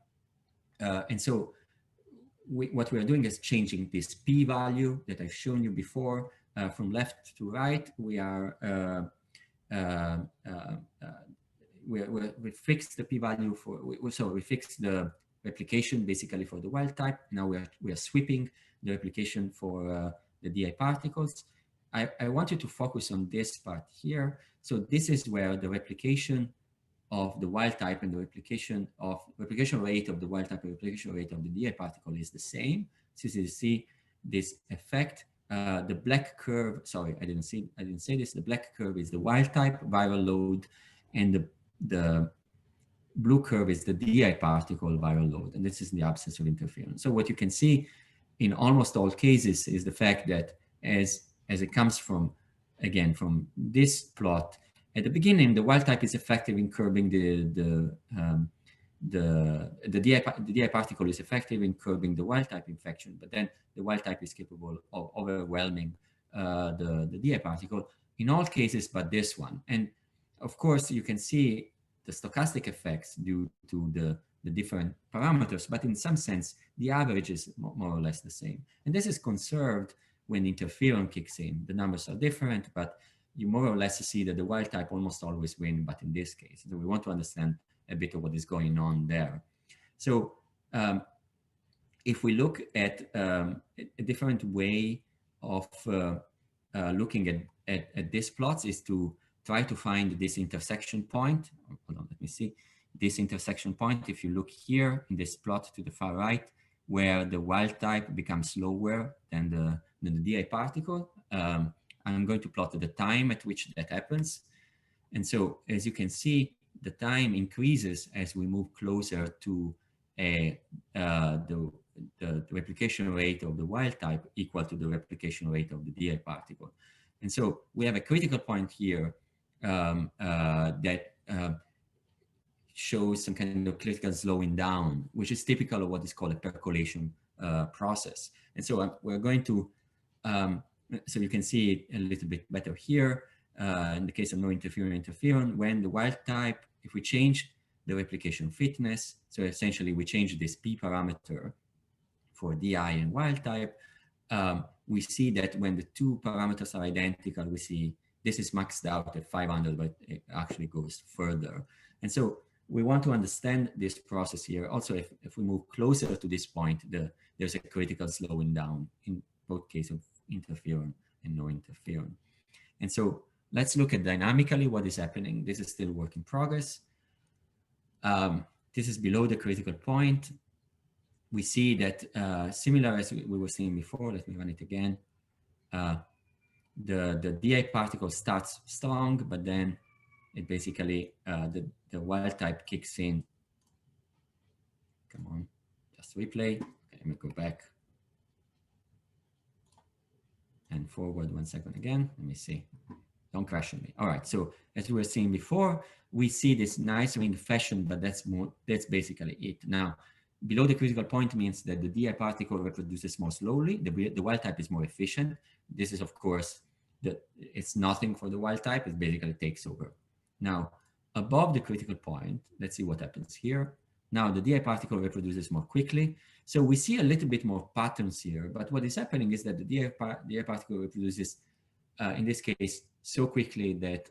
Speaker 2: so what we are doing is changing this p-value that I've shown you before from left to right. We are we fixed the p-value for, so we fixed the replication basically for the wild type. Now we are sweeping the replication for the DI particles. I want you to focus on this part here. So this is where the replication of the wild type and the replication rate of the wild type and replication rate of the DI particle is the same. So you see this effect. The black curve, sorry, I didn't say this. The black curve is the wild type viral load, and the blue curve is the DI particle viral load, and this is in the absence of interferon. So what you can see in almost all cases is the fact that as it comes from, again, from this plot, at the beginning, the wild type is effective in curbing the DI particle is effective in curbing the wild type infection, but then the wild type is capable of overwhelming the DI particle in all cases but this one. And of course, you can see the stochastic effects due to the different parameters, but in some sense, the average is more or less the same. And this is conserved when interferon kicks in. The numbers are different, but you more or less see that the wild type almost always win, but in this case. So we want to understand a bit of what is going on there. So if we look at a different way of looking at these plots is to try to find this intersection point. Hold on, let me see. This intersection point, if you look here in this plot to the far right, where the wild type becomes lower than the DI particle, I'm going to plot the time at which that happens. And so, as you can see, the time increases as we move closer to the replication rate of the wild type equal to the replication rate of the DI particle. And so we have a critical point here that shows some kind of critical slowing down, which is typical of what is called a percolation process. And so we're going to, so you can see it a little bit better here. In the case of no interferon, when the wild type, if we change the replication fitness, so essentially we change this P parameter for DI and wild type, we see that when the two parameters are identical, we see this is maxed out at 500, but it actually goes further. And so we want to understand this process here. Also, if we move closer to this point, there's a critical slowing down in both cases of interferon and no interferon. And so let's look at dynamically what is happening. This is still work in progress. This is below the critical point. We see that similar as we were seeing before, let me run it again. The DI particle starts strong, but then it basically, the wild type kicks in. Come on, just replay. Okay, let me go back and forward 1 second again. Let me see. Don't crash on me. All right, so as we were seeing before, we see this nice ring fashion, but that's basically it. Now, below the critical point means that the DI particle reproduces more slowly. The wild type is more efficient. This is, of course, it's nothing for the wild type. It basically takes over. Now, above the critical point, let's see what happens here. Now, the DI particle reproduces more quickly. So we see a little bit more patterns here. But what is happening is that the DI particle reproduces, in this case, so quickly that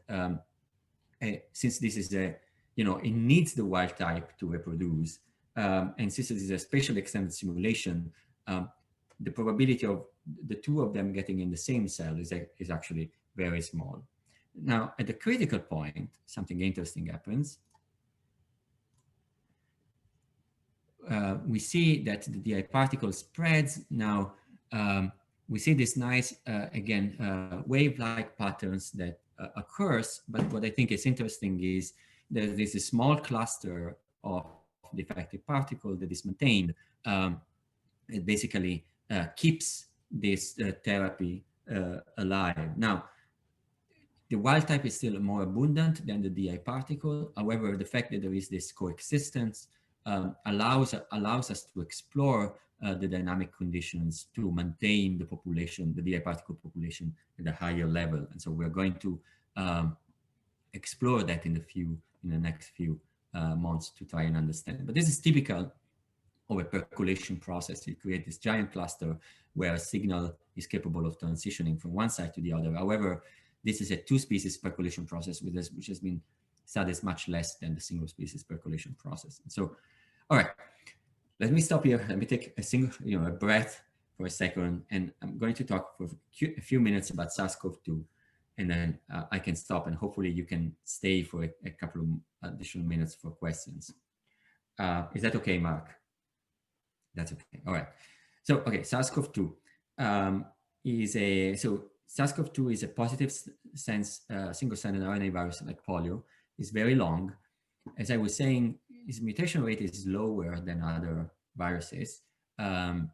Speaker 2: since this is it needs the wild type to reproduce, and since it is a spatially extended simulation, the probability of the two of them getting in the same cell is actually very small. Now, at the critical point, something interesting happens. We see that the DI particle spreads. Now, we see this nice, again, wave-like patterns that occurs. But what I think is interesting is that there's a small cluster of defective particle that is maintained. It basically keeps this therapy alive. Now, the wild type is still more abundant than the DI particle. However, the fact that there is this coexistence allows us to explore the dynamic conditions to maintain the population, the DI particle population, at a higher level. And so we're going to explore that in the next few months to try and understand. But this is typical of a percolation process. You create this giant cluster where a signal is capable of transitioning from one side to the other. However, this is a two-species percolation process which has been studied much less than the single-species percolation process. And so, all right, let me stop here. Let me take a breath for a second, and I'm going to talk for a few minutes about SARS-CoV-2, and then I can stop, and hopefully you can stay for a couple of additional minutes for questions. Is that okay, Mark? That's okay. All right. So, okay, SARS-CoV-2 SARS-CoV-2 is a positive sense single-stranded RNA virus like polio. It's very long. As I was saying, its mutation rate is lower than other viruses. And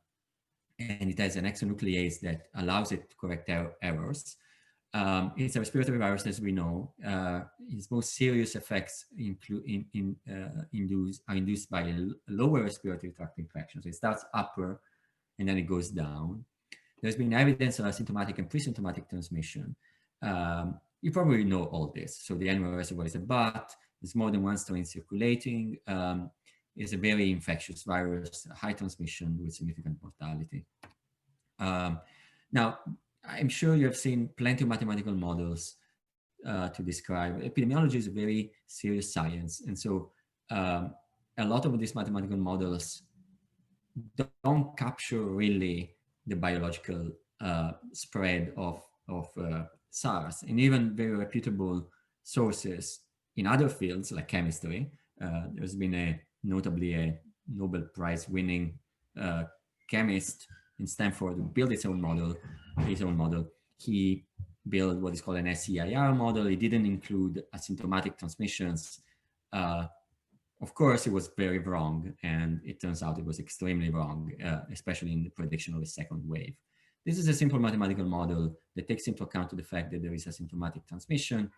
Speaker 2: it has an exonuclease that allows it to correct errors. It's a respiratory virus, as we know. Its most serious effects are induced by a lower respiratory tract infection. So it starts upper and then it goes down. There's been evidence of asymptomatic and pre-symptomatic transmission. You probably know all this. So the animal reservoir is a bat. There's more than one strain circulating. It's a very infectious virus, high transmission with significant mortality. Now, I'm sure you have seen plenty of mathematical models to describe. Epidemiology is a very serious science. And so a lot of these mathematical models don't capture really the biological spread of SARS. And even very reputable sources in other fields like chemistry, there's been notably a Nobel Prize winning chemist in Stanford who built his own model. He built what is called an SIAM model. It didn't include asymptomatic transmissions. Of course, it was very wrong, and it turns out it was extremely wrong, especially in the prediction of a second wave. This is a simple mathematical model that takes into account the fact that there is asymptomatic transmission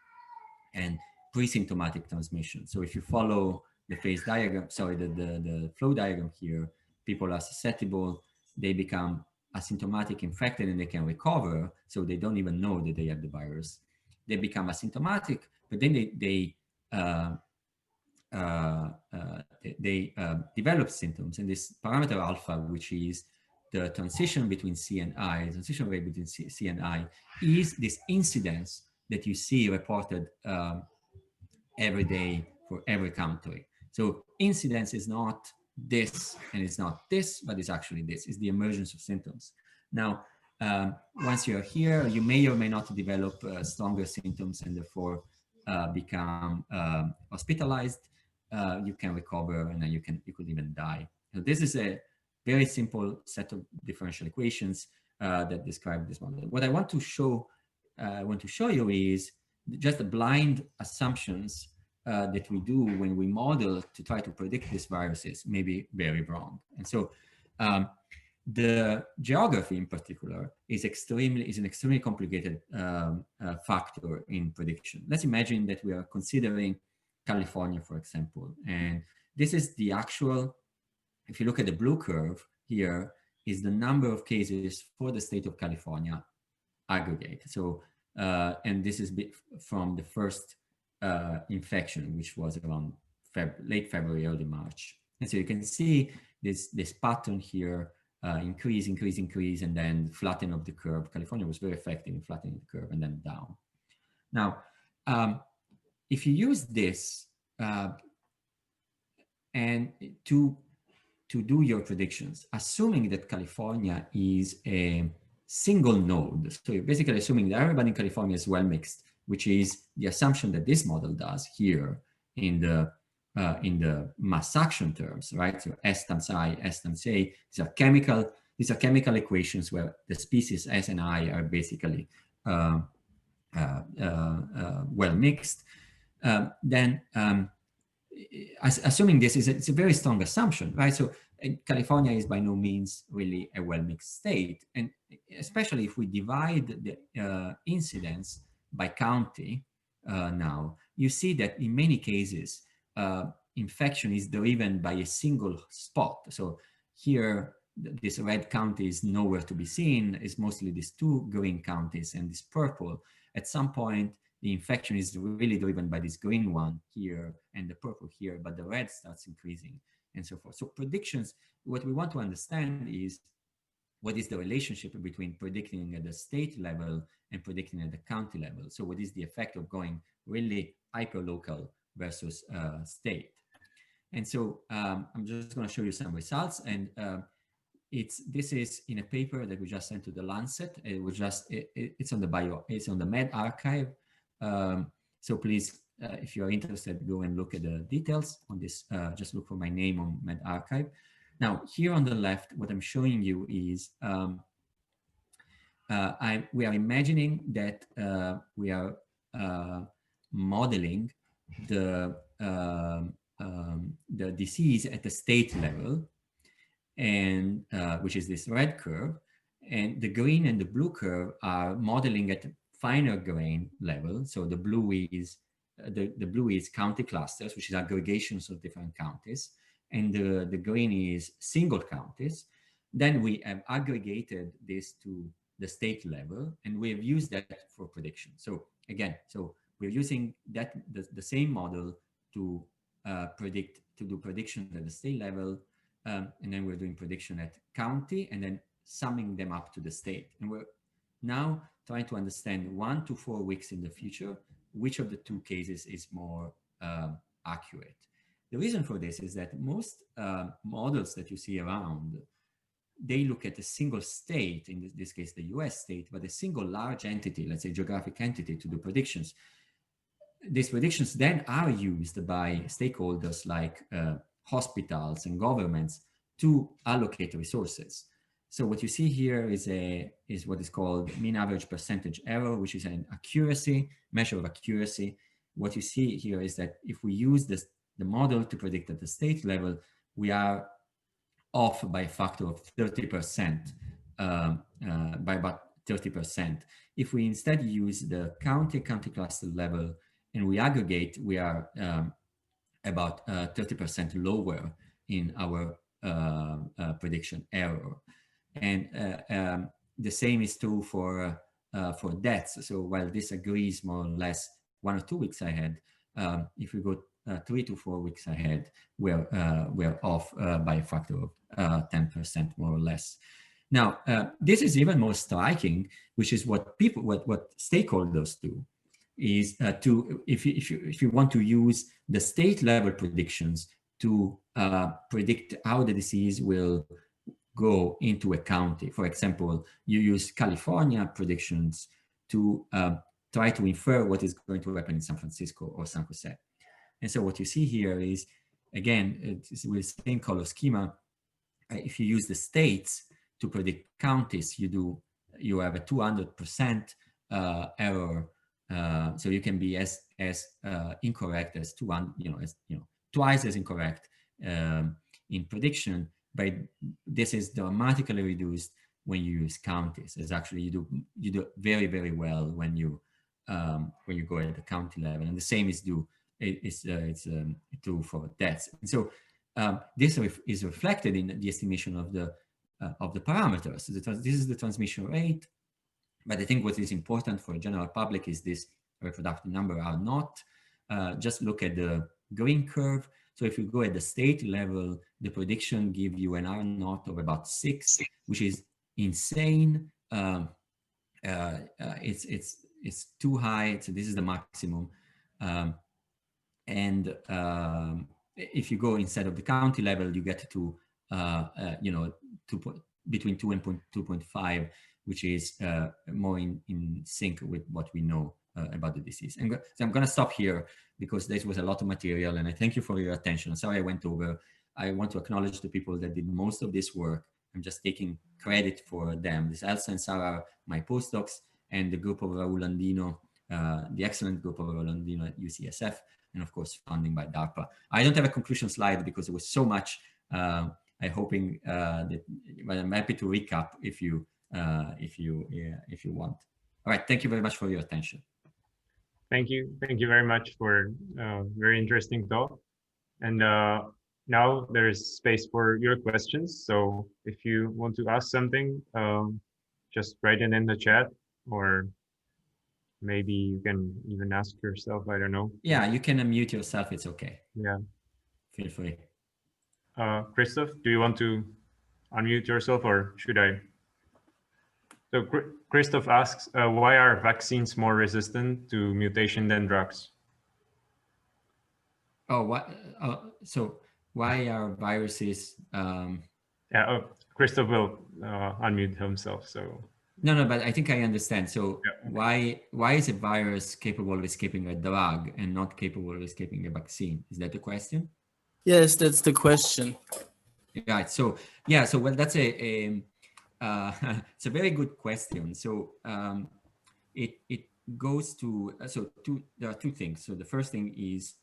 Speaker 2: and pre-symptomatic transmission. So if you follow the phase diagram, sorry, the flow diagram here, people are susceptible, they become asymptomatic infected and they can recover, so they don't even know that they have the virus. They become asymptomatic, but then they develop symptoms, and this parameter alpha, which is the transition between C and I, the transition rate between C and I, is this incidence that you see reported every day for every country. So incidence is not this and it's not this, but it's actually this, is the emergence of symptoms. Now, once you're here, you may or may not develop stronger symptoms and therefore become hospitalized. You can recover, and then you could even die. So this is a very simple set of differential equations that describe this model. What I want to show you is just the blind assumptions that we do when we model to try to predict these viruses may be very wrong. And so the geography in particular is an extremely complicated factor in prediction. Let's imagine that we are considering California, for example, and this is the actual, if you look at the blue curve here, is the number of cases for the state of California aggregate. So, and this is from the first infection, which was around late February, early March. And so you can see this pattern here, increase, and then flatten of the curve. California was very effective in flattening the curve and then down. Now, if you use this and to do your predictions, assuming that California is a single node, so you're basically assuming that everybody in California is well mixed, which is the assumption that this model does here in the mass action terms, right? So S times I, S times A, these are chemical equations where the species S and I are basically well mixed. Assuming this it's a very strong assumption, right? So California is by no means really a well-mixed state, and especially if we divide the incidence by county, now you see that in many cases infection is driven by a single spot. So here this red county is nowhere to be seen. It's mostly these two green counties and this purple. At some point the infection is really driven by this green one here and the purple here, but the red starts increasing and so forth. So predictions, what we want to understand is what is the relationship between predicting at the state level and predicting at the county level. So what is the effect of going really hyperlocal versus state? And so I'm just going to show you some results, and this is in a paper that we just sent to the Lancet. It's on the Med archive. So please, if you're interested, go and look at the details on this. Just look for my name on Med archive. Now, here on the left, what I'm showing you is we are imagining that we are modeling the disease at the state level, and which is this red curve, and the green and the blue curve are modeling at finer grain level. So the blue is county clusters, which is aggregations of different counties, and the green is single counties. Then we have aggregated this to the state level, and we have used that for prediction. So again, so we're using that the same model to do prediction at the state level, and then we're doing prediction at county, and then summing them up to the state. And now trying to understand 1 to 4 weeks in the future, which of the two cases is more accurate. The reason for this is that most models that you see around, they look at a single state, in this case, the US state, but a single large entity, let's say geographic entity, to do predictions. These predictions then are used by stakeholders like hospitals and governments to allocate resources. So what you see here is what is called mean average percentage error, which is an accuracy, measure of accuracy. What you see here is that if we use the model to predict at the state level, we are off by a factor of 30%, by about 30%. If we instead use the county cluster level and we aggregate, we are about 30% lower in our prediction error. And the same is true for deaths. So while this agrees more or less 1 or 2 weeks ahead, if we go 3 to 4 weeks ahead, we're off by a factor of 10% more or less. Now, this is even more striking, which is what stakeholders do, is if you want to use the state level predictions to predict how the disease will go into a county. For example, you use California predictions to try to infer what is going to happen in San Francisco or San Jose. And so what you see here is, again, it's with the same color schema. If you use the states to predict counties, you have a 200% error. So you can be as incorrect as twice as incorrect in prediction, but this is dramatically reduced when you use counties. It's actually you do very, very well when you go at the county level, and the same is true for deaths. And so this is reflected in the estimation of the parameters. This is the transmission rate, but I think what is important for the general public is this reproductive number R naught. Just look at the green curve. So if you go at the state level, the prediction gives you an R naught of about 6, which is insane. It's too high. So this is the maximum. And if you go instead of the county level, you get to between 2 and 2.5, which is more in sync with what we know about the disease. And so I'm going to stop here because this was a lot of material, and I thank you for your attention. Sorry I went over. I want to acknowledge the people that did most of this work. I'm just taking credit for them. This Elsa and Sarah are my postdocs, and the group of Raul Andino, the excellent group of Raul Andino at UCSF, and of course funding by DARPA. I don't have a conclusion slide because it was so much. I'm hoping that, but I'm happy to recap if you want. All right, thank you very much for your attention.
Speaker 1: Thank you very much for a very interesting talk. And now there's space for your questions. So if you want to ask something, just write it in the chat, or maybe you can even ask yourself, I don't know.
Speaker 2: Yeah, you can unmute yourself, it's okay.
Speaker 1: Yeah.
Speaker 2: Feel free.
Speaker 1: Christoph, do you want to unmute yourself, or should I? So Christoph asks, why are vaccines more resistant to mutation than drugs?
Speaker 2: Oh, what? So why are viruses?
Speaker 1: Yeah, Christoph will unmute himself. So.
Speaker 2: No, but I think I understand. So yeah. Why is a virus capable of escaping a drug and not capable of escaping a vaccine? Is that the question?
Speaker 3: Yes, that's the question.
Speaker 2: Right. So yeah. So well, that's it's a very good question. So it goes to there are two things. So the first thing is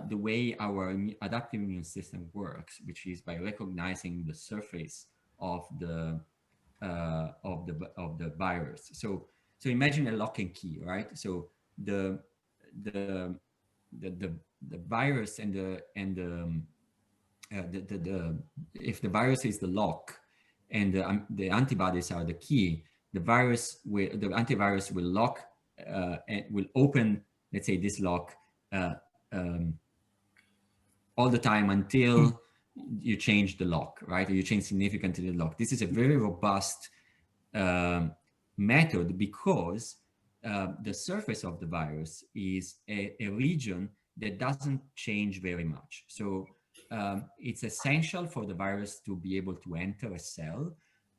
Speaker 2: the way our adaptive immune system works, which is by recognizing the surface of the virus. So imagine a lock and key, right? So the virus and if the virus is the lock and the antibodies are the key, the antivirus will lock and will open, let's say, this lock all the time until you change the lock, right? Or you change significantly the lock. This is a very robust method because the surface of the virus is a region that doesn't change very much. So it's essential for the virus to be able to enter a cell,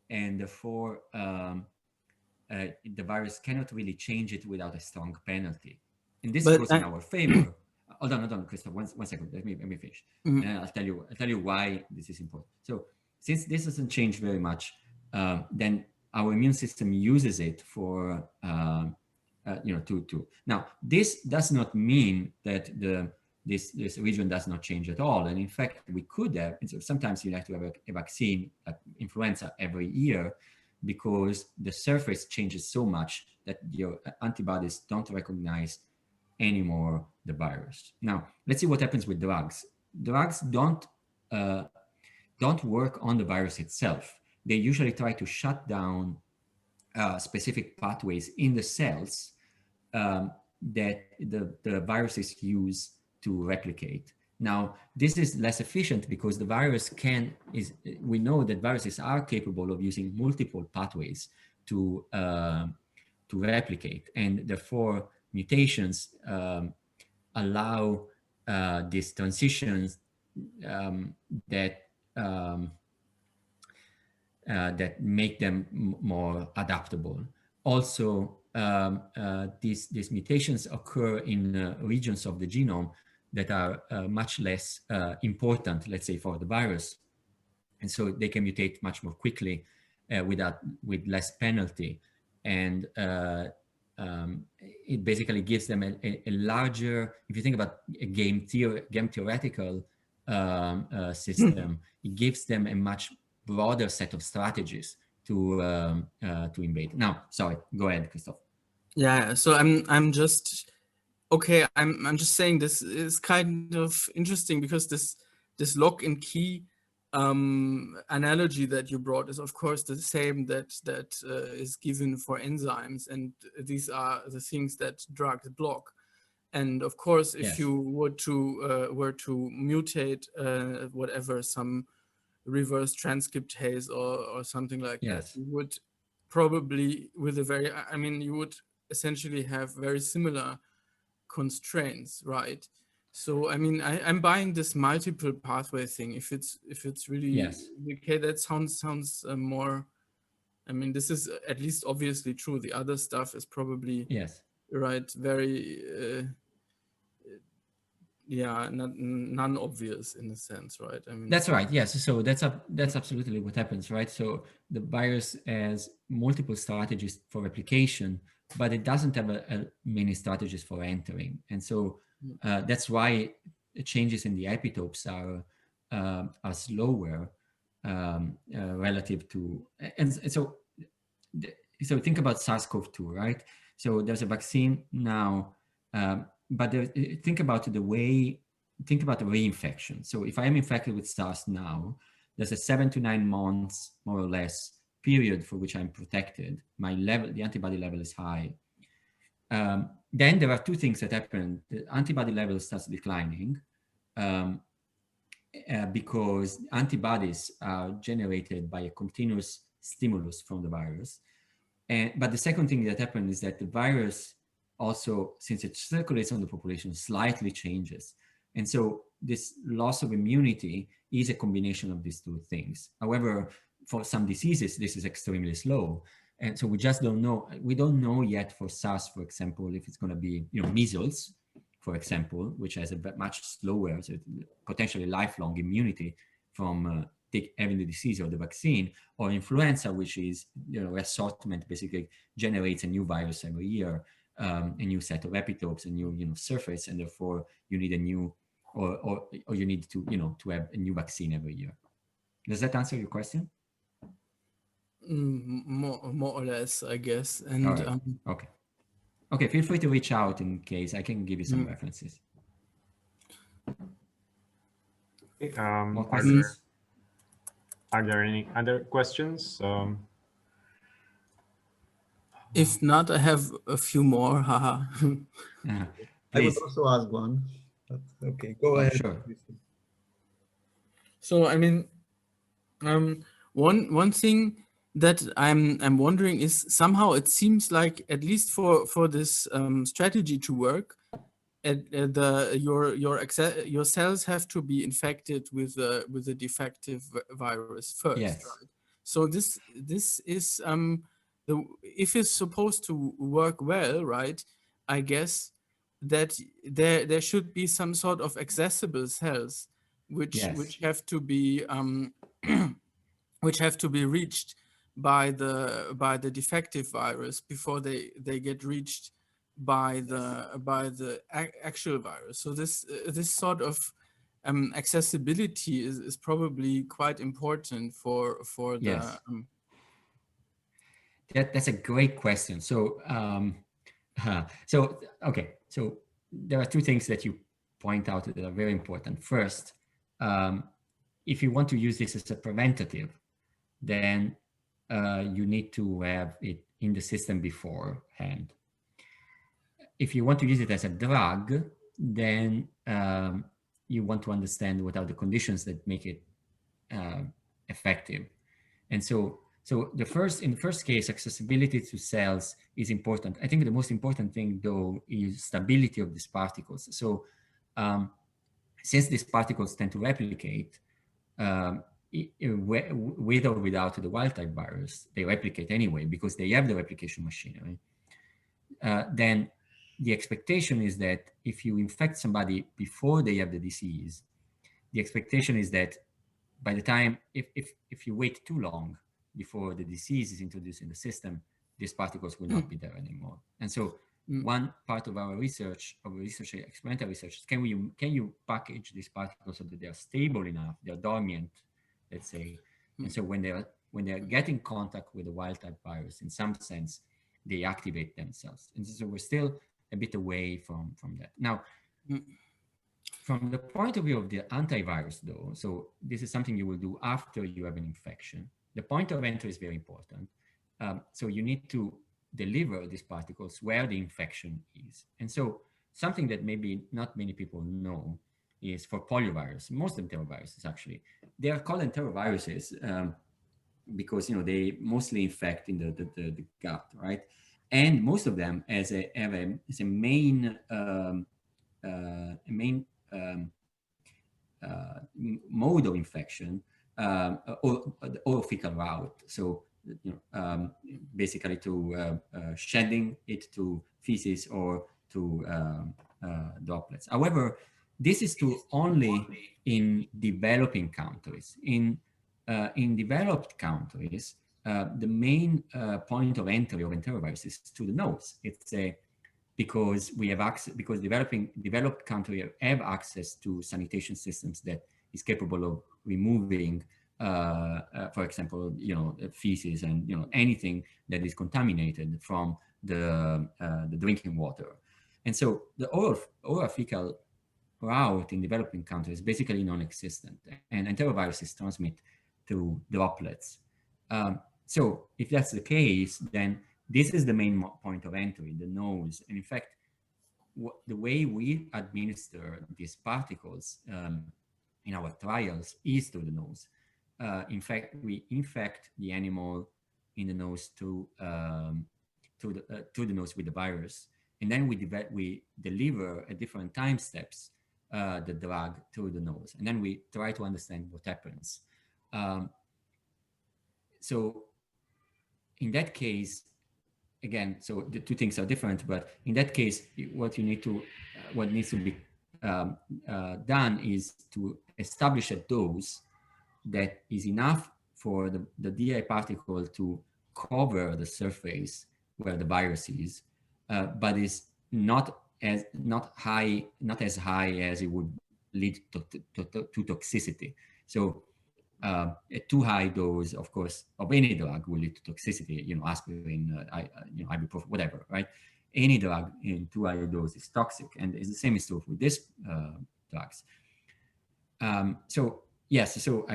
Speaker 2: and therefore the virus cannot really change it without a strong penalty. And this goes in our favor. Hold on, Christoph, one second. Let me finish. And I'll tell you why this is important. So since this doesn't change very much, then our immune system uses it for now. This does not mean that this region does not change at all. And in fact, we could have. Sometimes you have to have a vaccine, influenza, every year, because the surface changes so much that your antibodies don't recognize anymore the virus. Now, let's see what happens with drugs. Drugs don't work on the virus itself. They usually try to shut down specific pathways in the cells that the viruses use to replicate. Now, this is less efficient because the virus we know that viruses are capable of using multiple pathways to replicate, and therefore mutations allow these transitions that make them more adaptable. Also, these mutations occur in regions of the genome that are much less important, let's say, for the virus. And so they can mutate much more quickly with less penalty. And it basically gives them a larger, if you think about a game theoretical system, it gives them a much broader set of strategies to invade. Now, sorry, go ahead, Christoph.
Speaker 3: Yeah, so I'm just okay. I'm just saying this is kind of interesting because this lock and key analogy that you brought is of course the same that is given for enzymes, and these are the things that drugs block. And of course, if you were to mutate whatever, some reverse transcriptase or something like that, you would probably you would essentially have very similar constraints, right? So I mean, I'm buying this multiple pathway thing. If it's really okay, that sounds more. I mean, this is at least obviously true. The other stuff is probably right, very non-obvious in a sense, right? I mean,
Speaker 2: that's right. Yes. So that's absolutely what happens, right? So the virus has multiple strategies for replication, but it doesn't have many strategies for entering, and so that's why changes in the epitopes are slower relative to, and so think about SARS-CoV-2, right? So there's a vaccine now, but think about the reinfection. So if I am infected with SARS now, there's a 7 to 9 months, more or less, period for which I'm protected. The antibody level is high. Then there are two things that happen. The antibody level starts declining because antibodies are generated by a continuous stimulus from the virus. But the second thing that happens is that the virus also, since it circulates on the population, slightly changes. And so this loss of immunity is a combination of these two things. However, for some diseases, this is extremely slow. And so we just don't know. We don't know yet for SARS, for example, if it's going to be, measles, for example, which has a much slower, so potentially lifelong immunity from having the disease or the vaccine, or influenza, which is, assortment basically generates a new virus every year, a new set of epitopes, a new, surface, and therefore you need a new, or you need to, to have a new vaccine every year. Does that answer your question?
Speaker 3: More or less, I guess. And
Speaker 2: right. Okay. Feel free to reach out in case I can give you some references.
Speaker 1: More
Speaker 2: questions?
Speaker 1: Are there any other questions?
Speaker 3: If not, I have a few more. Haha.
Speaker 4: I would also ask one. But okay, go ahead.
Speaker 2: Sure.
Speaker 3: So I mean, one thing I'm wondering is somehow it seems like, at least for this strategy to work, your cells have to be infected with a defective virus first,
Speaker 2: Yes.
Speaker 3: right? So this is if it's supposed to work well, right? I guess that there should be some sort of accessible cells which
Speaker 2: Yes.
Speaker 3: have to be which have to be reached by the defective virus before they get reached by the actual virus. So this sort of accessibility is probably quite important for
Speaker 2: Yes.
Speaker 3: the
Speaker 2: That's a great question. So, okay. So there are two things that you point out that are very important. First, if you want to use this as a preventative, then you need to have it in the system beforehand. If you want to use it as a drug, then you want to understand what are the conditions that make it effective. And so in the first case, accessibility to cells is important. I think the most important thing, though, is stability of these particles. So since these particles tend to replicate, with or without the wild type virus, they replicate anyway because they have the replication machinery. Then the expectation is that if you infect somebody before they have the disease, the expectation is that by the time, if you wait too long before the disease is introduced in the system, these particles will not be there anymore. And so one part of our research, experimental research, is can you package these particles so that they are stable enough, they're dormant, let's say, and so when they're getting contact with the wild type virus, in some sense, they activate themselves. And so we're still a bit away from that. Now, from the point of view of the antivirus, though, so this is something you will do after you have an infection. The point of entry is very important. So you need to deliver these particles where the infection is. And so something that maybe not many people know is for poliovirus, most enteroviruses actually, they are called enteroviruses because they mostly infect in the gut, right? And most of them as a main mode of infection, or the oral fecal route. So, basically to shedding it to feces or to droplets. However, this is true only in developing countries. In developed countries, the main point of entry of enterovirus is to the nose. It's because we have access, because developed countries have access to sanitation systems that is capable of removing, for example, feces and anything that is contaminated from the drinking water. And so the oral fecal route in developing countries is basically non-existent, and enteroviruses transmit to droplets. So if that's the case, then this is the main point of entry, the nose. And in fact, the way we administer these particles in our trials is through the nose. In fact, we infect the animal in the nose to the nose with the virus, and then we deliver at different time steps the drug to the nose, and then we try to understand what happens. So in that case, again, so the two things are different, but in that case, what needs to be done is to establish a dose that is enough for the DI particle to cover the surface where the virus is, but is not as high as it would lead to toxicity. So a too high dose, of course, of any drug will lead to toxicity. Aspirin, ibuprofen, whatever, right? Any drug in too high dose is toxic, and the same is true for these drugs. So yes, so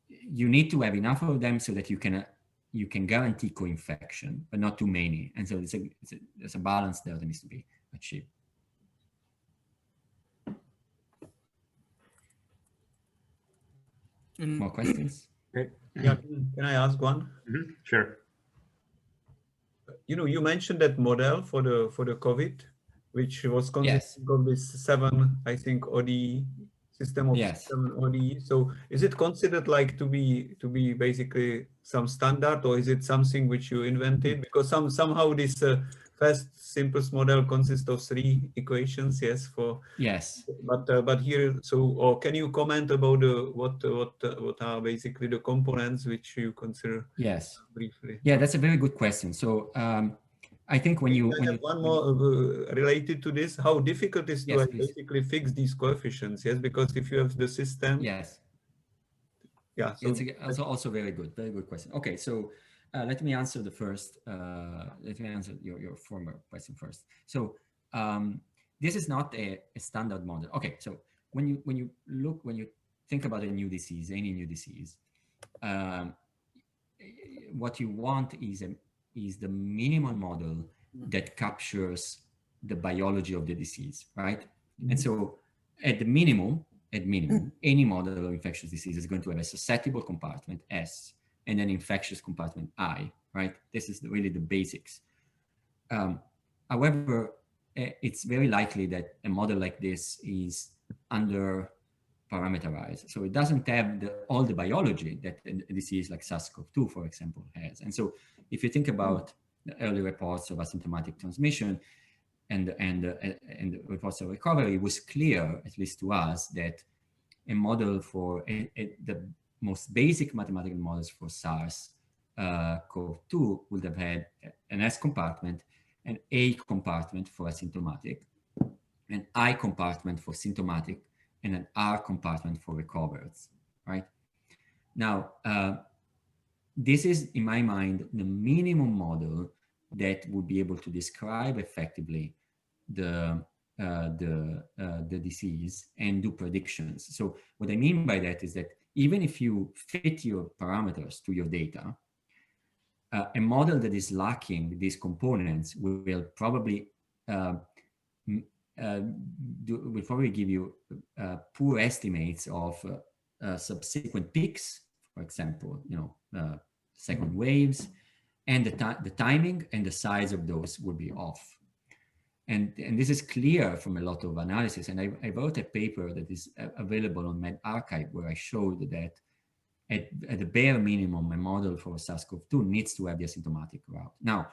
Speaker 2: you need to have enough of them so that you can guarantee co-infection, but not too many. And so there's a balance there that needs to be achieved. More questions?
Speaker 1: Okay.
Speaker 4: Yeah, can I ask one?
Speaker 1: Sure.
Speaker 4: You mentioned that model for the COVID, which was consisting of this 7, I think, ODE system of 7 ODE. So is it considered like to be basically some standard, or is it something which you invented? Because somehow this first simplest model consists of 3 equations, yes, but here, so, or can you comment about what are basically the components which you consider? Briefly.
Speaker 2: Yeah, that's a very good question. So I think when you
Speaker 4: one more related to this, how difficult is to
Speaker 2: please.
Speaker 4: basically fix these coefficients? Yes, because if you have the system.
Speaker 2: Yes.
Speaker 4: Yeah. So
Speaker 2: it's also very good question. Okay, so let me answer the first. Let me answer your former question first. So this is not a standard model. Okay, so when you think about a new disease, any new disease, what you want is the minimal model that captures the biology of the disease, right? And so at minimum, any model of infectious disease is going to have a susceptible compartment, S, and an infectious compartment, I, right? This is really the basics. However, it's very likely that a model like this is under parameterized. So it doesn't have all the biology that a disease like SARS-CoV-2, for example, has. And so if you think about the early reports of asymptomatic transmission and reports of recovery, it was clear, at least to us, that a model for the most basic mathematical models for SARS-CoV-2 would have had an S compartment, an A compartment for asymptomatic, an I compartment for symptomatic, and an R compartment for recovered, right? Now, this is, in my mind, the minimum model that would be able to describe effectively the disease and do predictions. So what I mean by that is that even if you fit your parameters to your data, a model that is lacking these components will probably give you poor estimates of subsequent peaks, for example, second waves, and the timing and the size of those will be off. And this is clear from a lot of analysis. And I wrote a paper that is available on medRxiv where I showed that at the bare minimum, a model for SARS-CoV-2 needs to have the asymptomatic route. Now,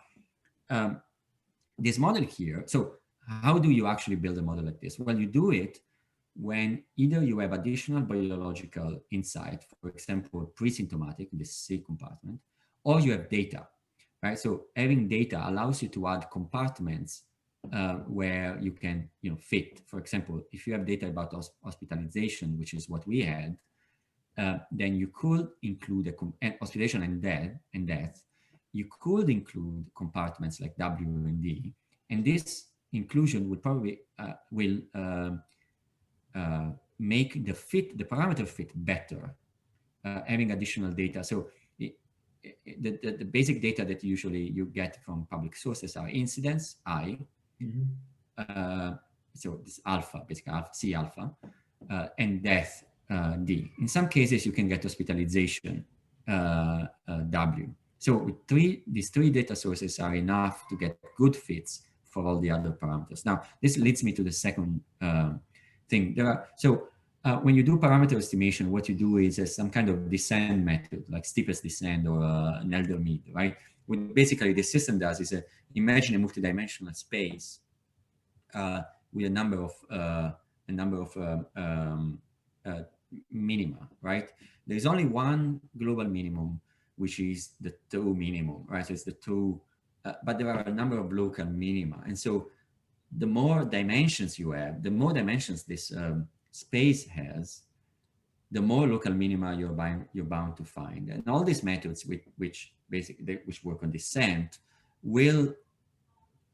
Speaker 2: this model here, so how do you actually build a model like this? Well, you do it when either you have additional biological insight, for example, pre-symptomatic, the C compartment, or you have data, right? So having data allows you to add compartments where you can fit. For example, if you have data about hospitalization, which is what we had, then you could include hospitalization and death. You could include compartments like W and D, and this inclusion would probably make the parameter fit better, having additional data. So the basic data that usually you get from public sources are incidence, I, so this alpha, basically C alpha, and death, D. In some cases, you can get hospitalization, W. So with these three data sources are enough to get good fits for all the other parameters. Now, this leads me to the second thing. When you do parameter estimation, what you do is some kind of descent method, like steepest descent or an elder mid, right? What basically the system does is imagine a multidimensional space with a number of minima, right? There's only one global minimum, which is the tau minimum, right? So it's the tau, but there are a number of local minima. And so the more dimensions you have, the more dimensions this space has, the more local minima you're bound to find. And all these methods which work on descent will,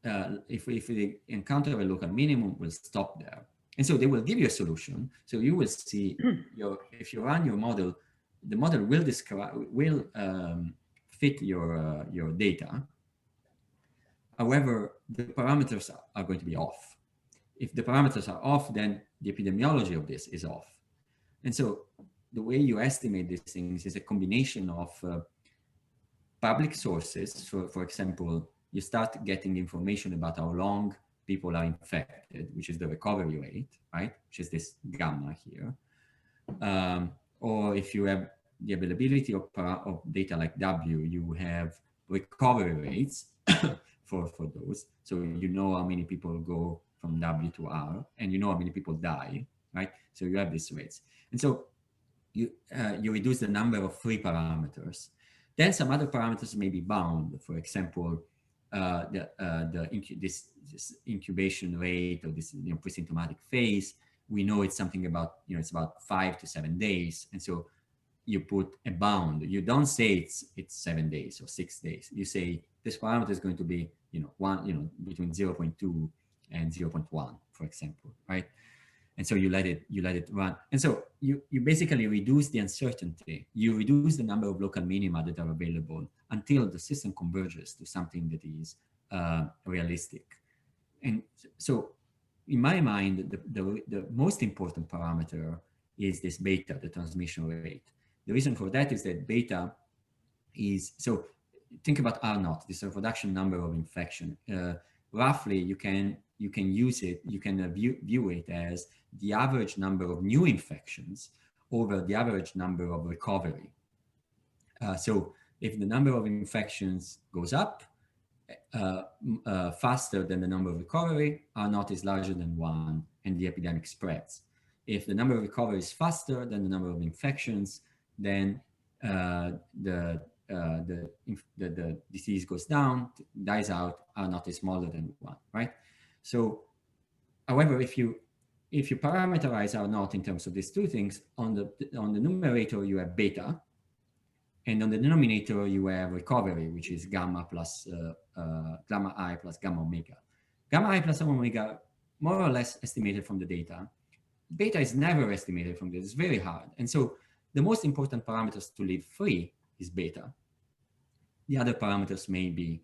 Speaker 2: if they encounter a local minimum, will stop there. And so they will give you a solution. So you will see if you run your model, the model will fit your data. However, the parameters are going to be off. If the parameters are off, then the epidemiology of this is off. And so the way you estimate these things is a combination of public sources. So, for example, you start getting information about how long people are infected, which is the recovery rate, right? Which is this gamma here. Or if you have the availability of data like W, you have recovery rates for those. So you know how many people go from W to R, and you know how many people die, right? So you have these rates. And so you reduce the number of free parameters. Then some other parameters may be bound. For example, this incubation rate or this pre-symptomatic phase, we know it's something about, it's about 5 to 7 days. And so you put a bound. You don't say it's 7 days or 6 days. You say this parameter is going to be, between 0.2 and 0.1, for example, right? And so you let it run. And so you basically reduce the uncertainty. You reduce the number of local minima that are available until the system converges to something that is realistic. And so in my mind, the most important parameter is this beta, the transmission rate. The reason for that is that beta is, so think about R0, this reproduction number of infection. Roughly, you can use it, you can view it as the average number of new infections over the average number of recovery. So if the number of infections goes up faster than the number of recovery, R0 is larger than 1 and the epidemic spreads. If the number of recovery is faster than the number of infections, then the disease goes down, dies out, R0 is smaller than 1, right? So, however, if you parameterize R0 in terms of these two things, on the numerator you have beta, and on the denominator you have recovery, which is gamma plus gamma I plus gamma omega. Gamma I plus gamma omega, more or less estimated from the data. Beta is never estimated from this. It's very hard. And so the most important parameters to leave free is beta. The other parameters may be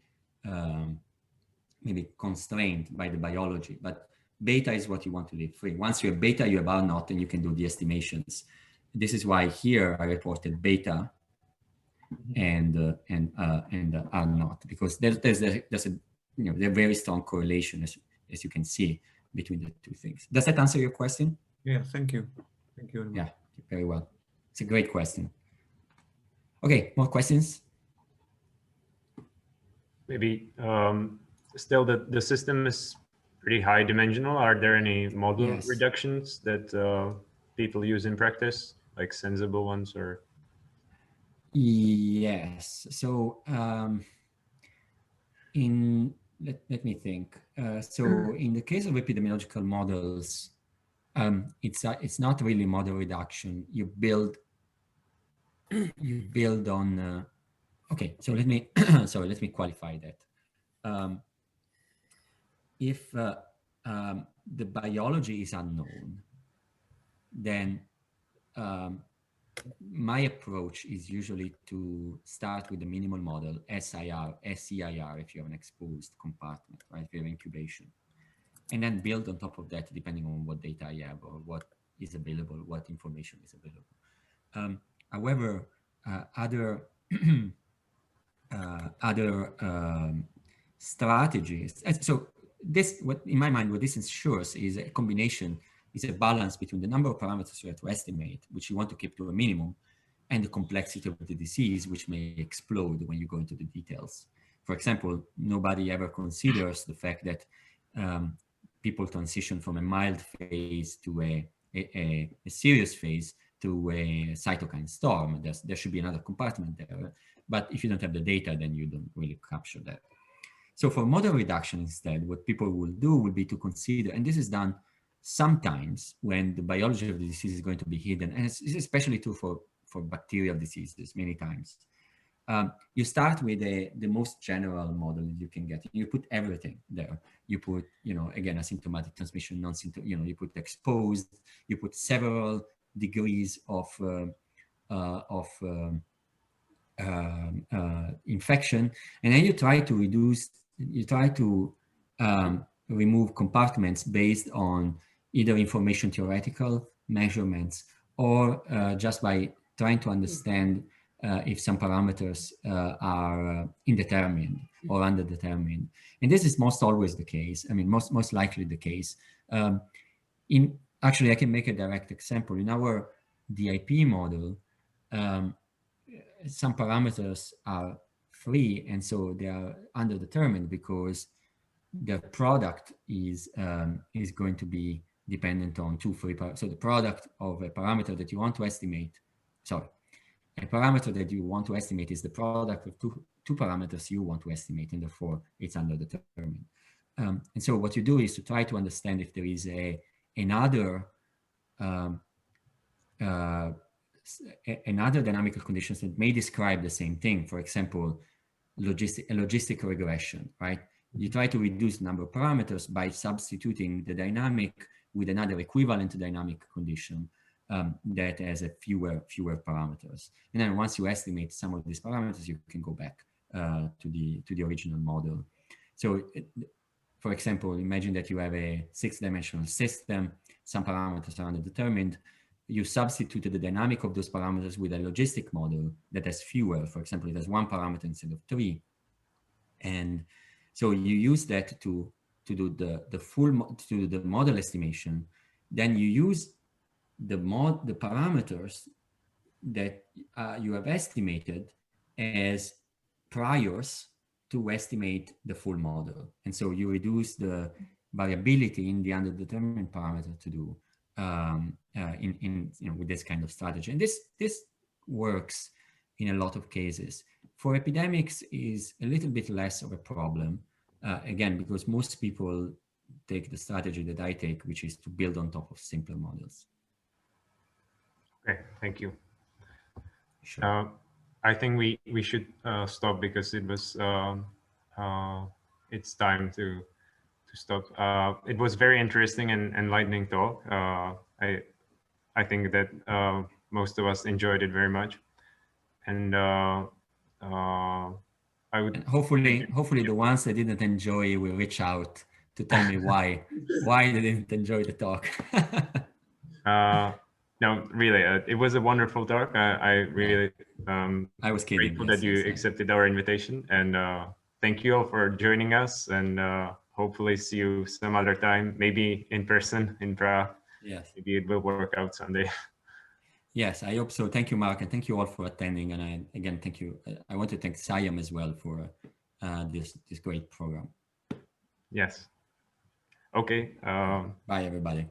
Speaker 2: maybe constrained by the biology, but beta is what you want to leave free. Once you have beta, you have R0, and you can do the estimations. This is why here I reported beta and R0, because there's a very strong correlation, as you can see, between the two things. Does that answer your question?
Speaker 4: Yeah, thank you. Thank you very much.
Speaker 2: Yeah, very well. It's a great question. Okay, more questions?
Speaker 1: Maybe still the system is pretty high dimensional. Are there any model reductions that people use in practice, like sensible ones or?
Speaker 2: Yes. So let me think. So in the case of epidemiological models, it's not really model reduction. You build on. Okay. So let me let me qualify that. If the biology is unknown, then my approach is usually to start with the minimal model, SIR, if you have an exposed compartment, right? If you have incubation. And then build on top of that, depending on what data I have or what is available, what information is available. However, other strategies. So this, in my mind, what this ensures is a combination, is a balance between the number of parameters you have to estimate, which you want to keep to a minimum, and the complexity of the disease, which may explode when you go into the details. For example, nobody ever considers the fact that people transition from a mild phase to a serious phase to a cytokine storm. There should be another compartment there. But if you don't have the data, then you don't really capture that. So for model reduction instead, what people will do would be to consider, and this is done sometimes when the biology of the disease is going to be hidden, and it's especially true for bacterial diseases many times. You start with the most general model you can get. You put everything there. You put, again, asymptomatic transmission, non-symptomatic, you put exposed, you put several degrees of infection, and then you try to remove compartments based on either information theoretical measurements or just by trying to understand if some parameters are indeterminate or underdetermined. And this is most always the case. I mean, most likely the case. Actually, I can make a direct example. In our DIP model, some parameters are free, and so they are underdetermined because the product is going to be dependent on two free parameters. So the product of a parameter that you want to estimate, a parameter that you want to estimate is the product of two parameters you want to estimate, and therefore it's underdetermined. And so what you do is to try to understand if there is another dynamical conditions that may describe the same thing. For example, a logistic regression, right? You try to reduce the number of parameters by substituting the dynamic with another equivalent dynamic condition that has a fewer parameters. And then once you estimate some of these parameters, you can go back to the original model. So for example, imagine that you have a 6-dimensional system, some parameters are underdetermined. You substituted the dynamic of those parameters with a logistic model that has fewer. For example, it has 1 parameter instead of 3. And so you use that to do the model estimation. Then you use the parameters that you have estimated as priors to estimate the full model. And so you reduce the variability in the underdetermined parameter to do with this kind of strategy. And this works in a lot of cases. For epidemics is a little bit less of a problem, again, because most people take the strategy that I take, which is to build on top of simpler models.
Speaker 1: Okay, thank you.
Speaker 2: Sure.
Speaker 1: I think we should stop because it was it's time to stop. It was very interesting and enlightening talk. I think that most of us enjoyed it very much, and I would
Speaker 2: and hopefully the ones that didn't enjoy will reach out to tell me why they didn't enjoy the talk.
Speaker 1: No, really, it was a wonderful talk. I really
Speaker 2: I was kidding.
Speaker 1: Grateful that you accepted our invitation, and thank you all for joining us, and hopefully see you some other time, maybe in person in Prague.
Speaker 2: Yes.
Speaker 1: Maybe it will work out someday.
Speaker 2: Yes, I hope so. Thank you, Mark, and thank you all for attending. And again, thank you. I want to thank SIAM as well for this great program.
Speaker 1: Yes. Okay.
Speaker 2: Bye, everybody.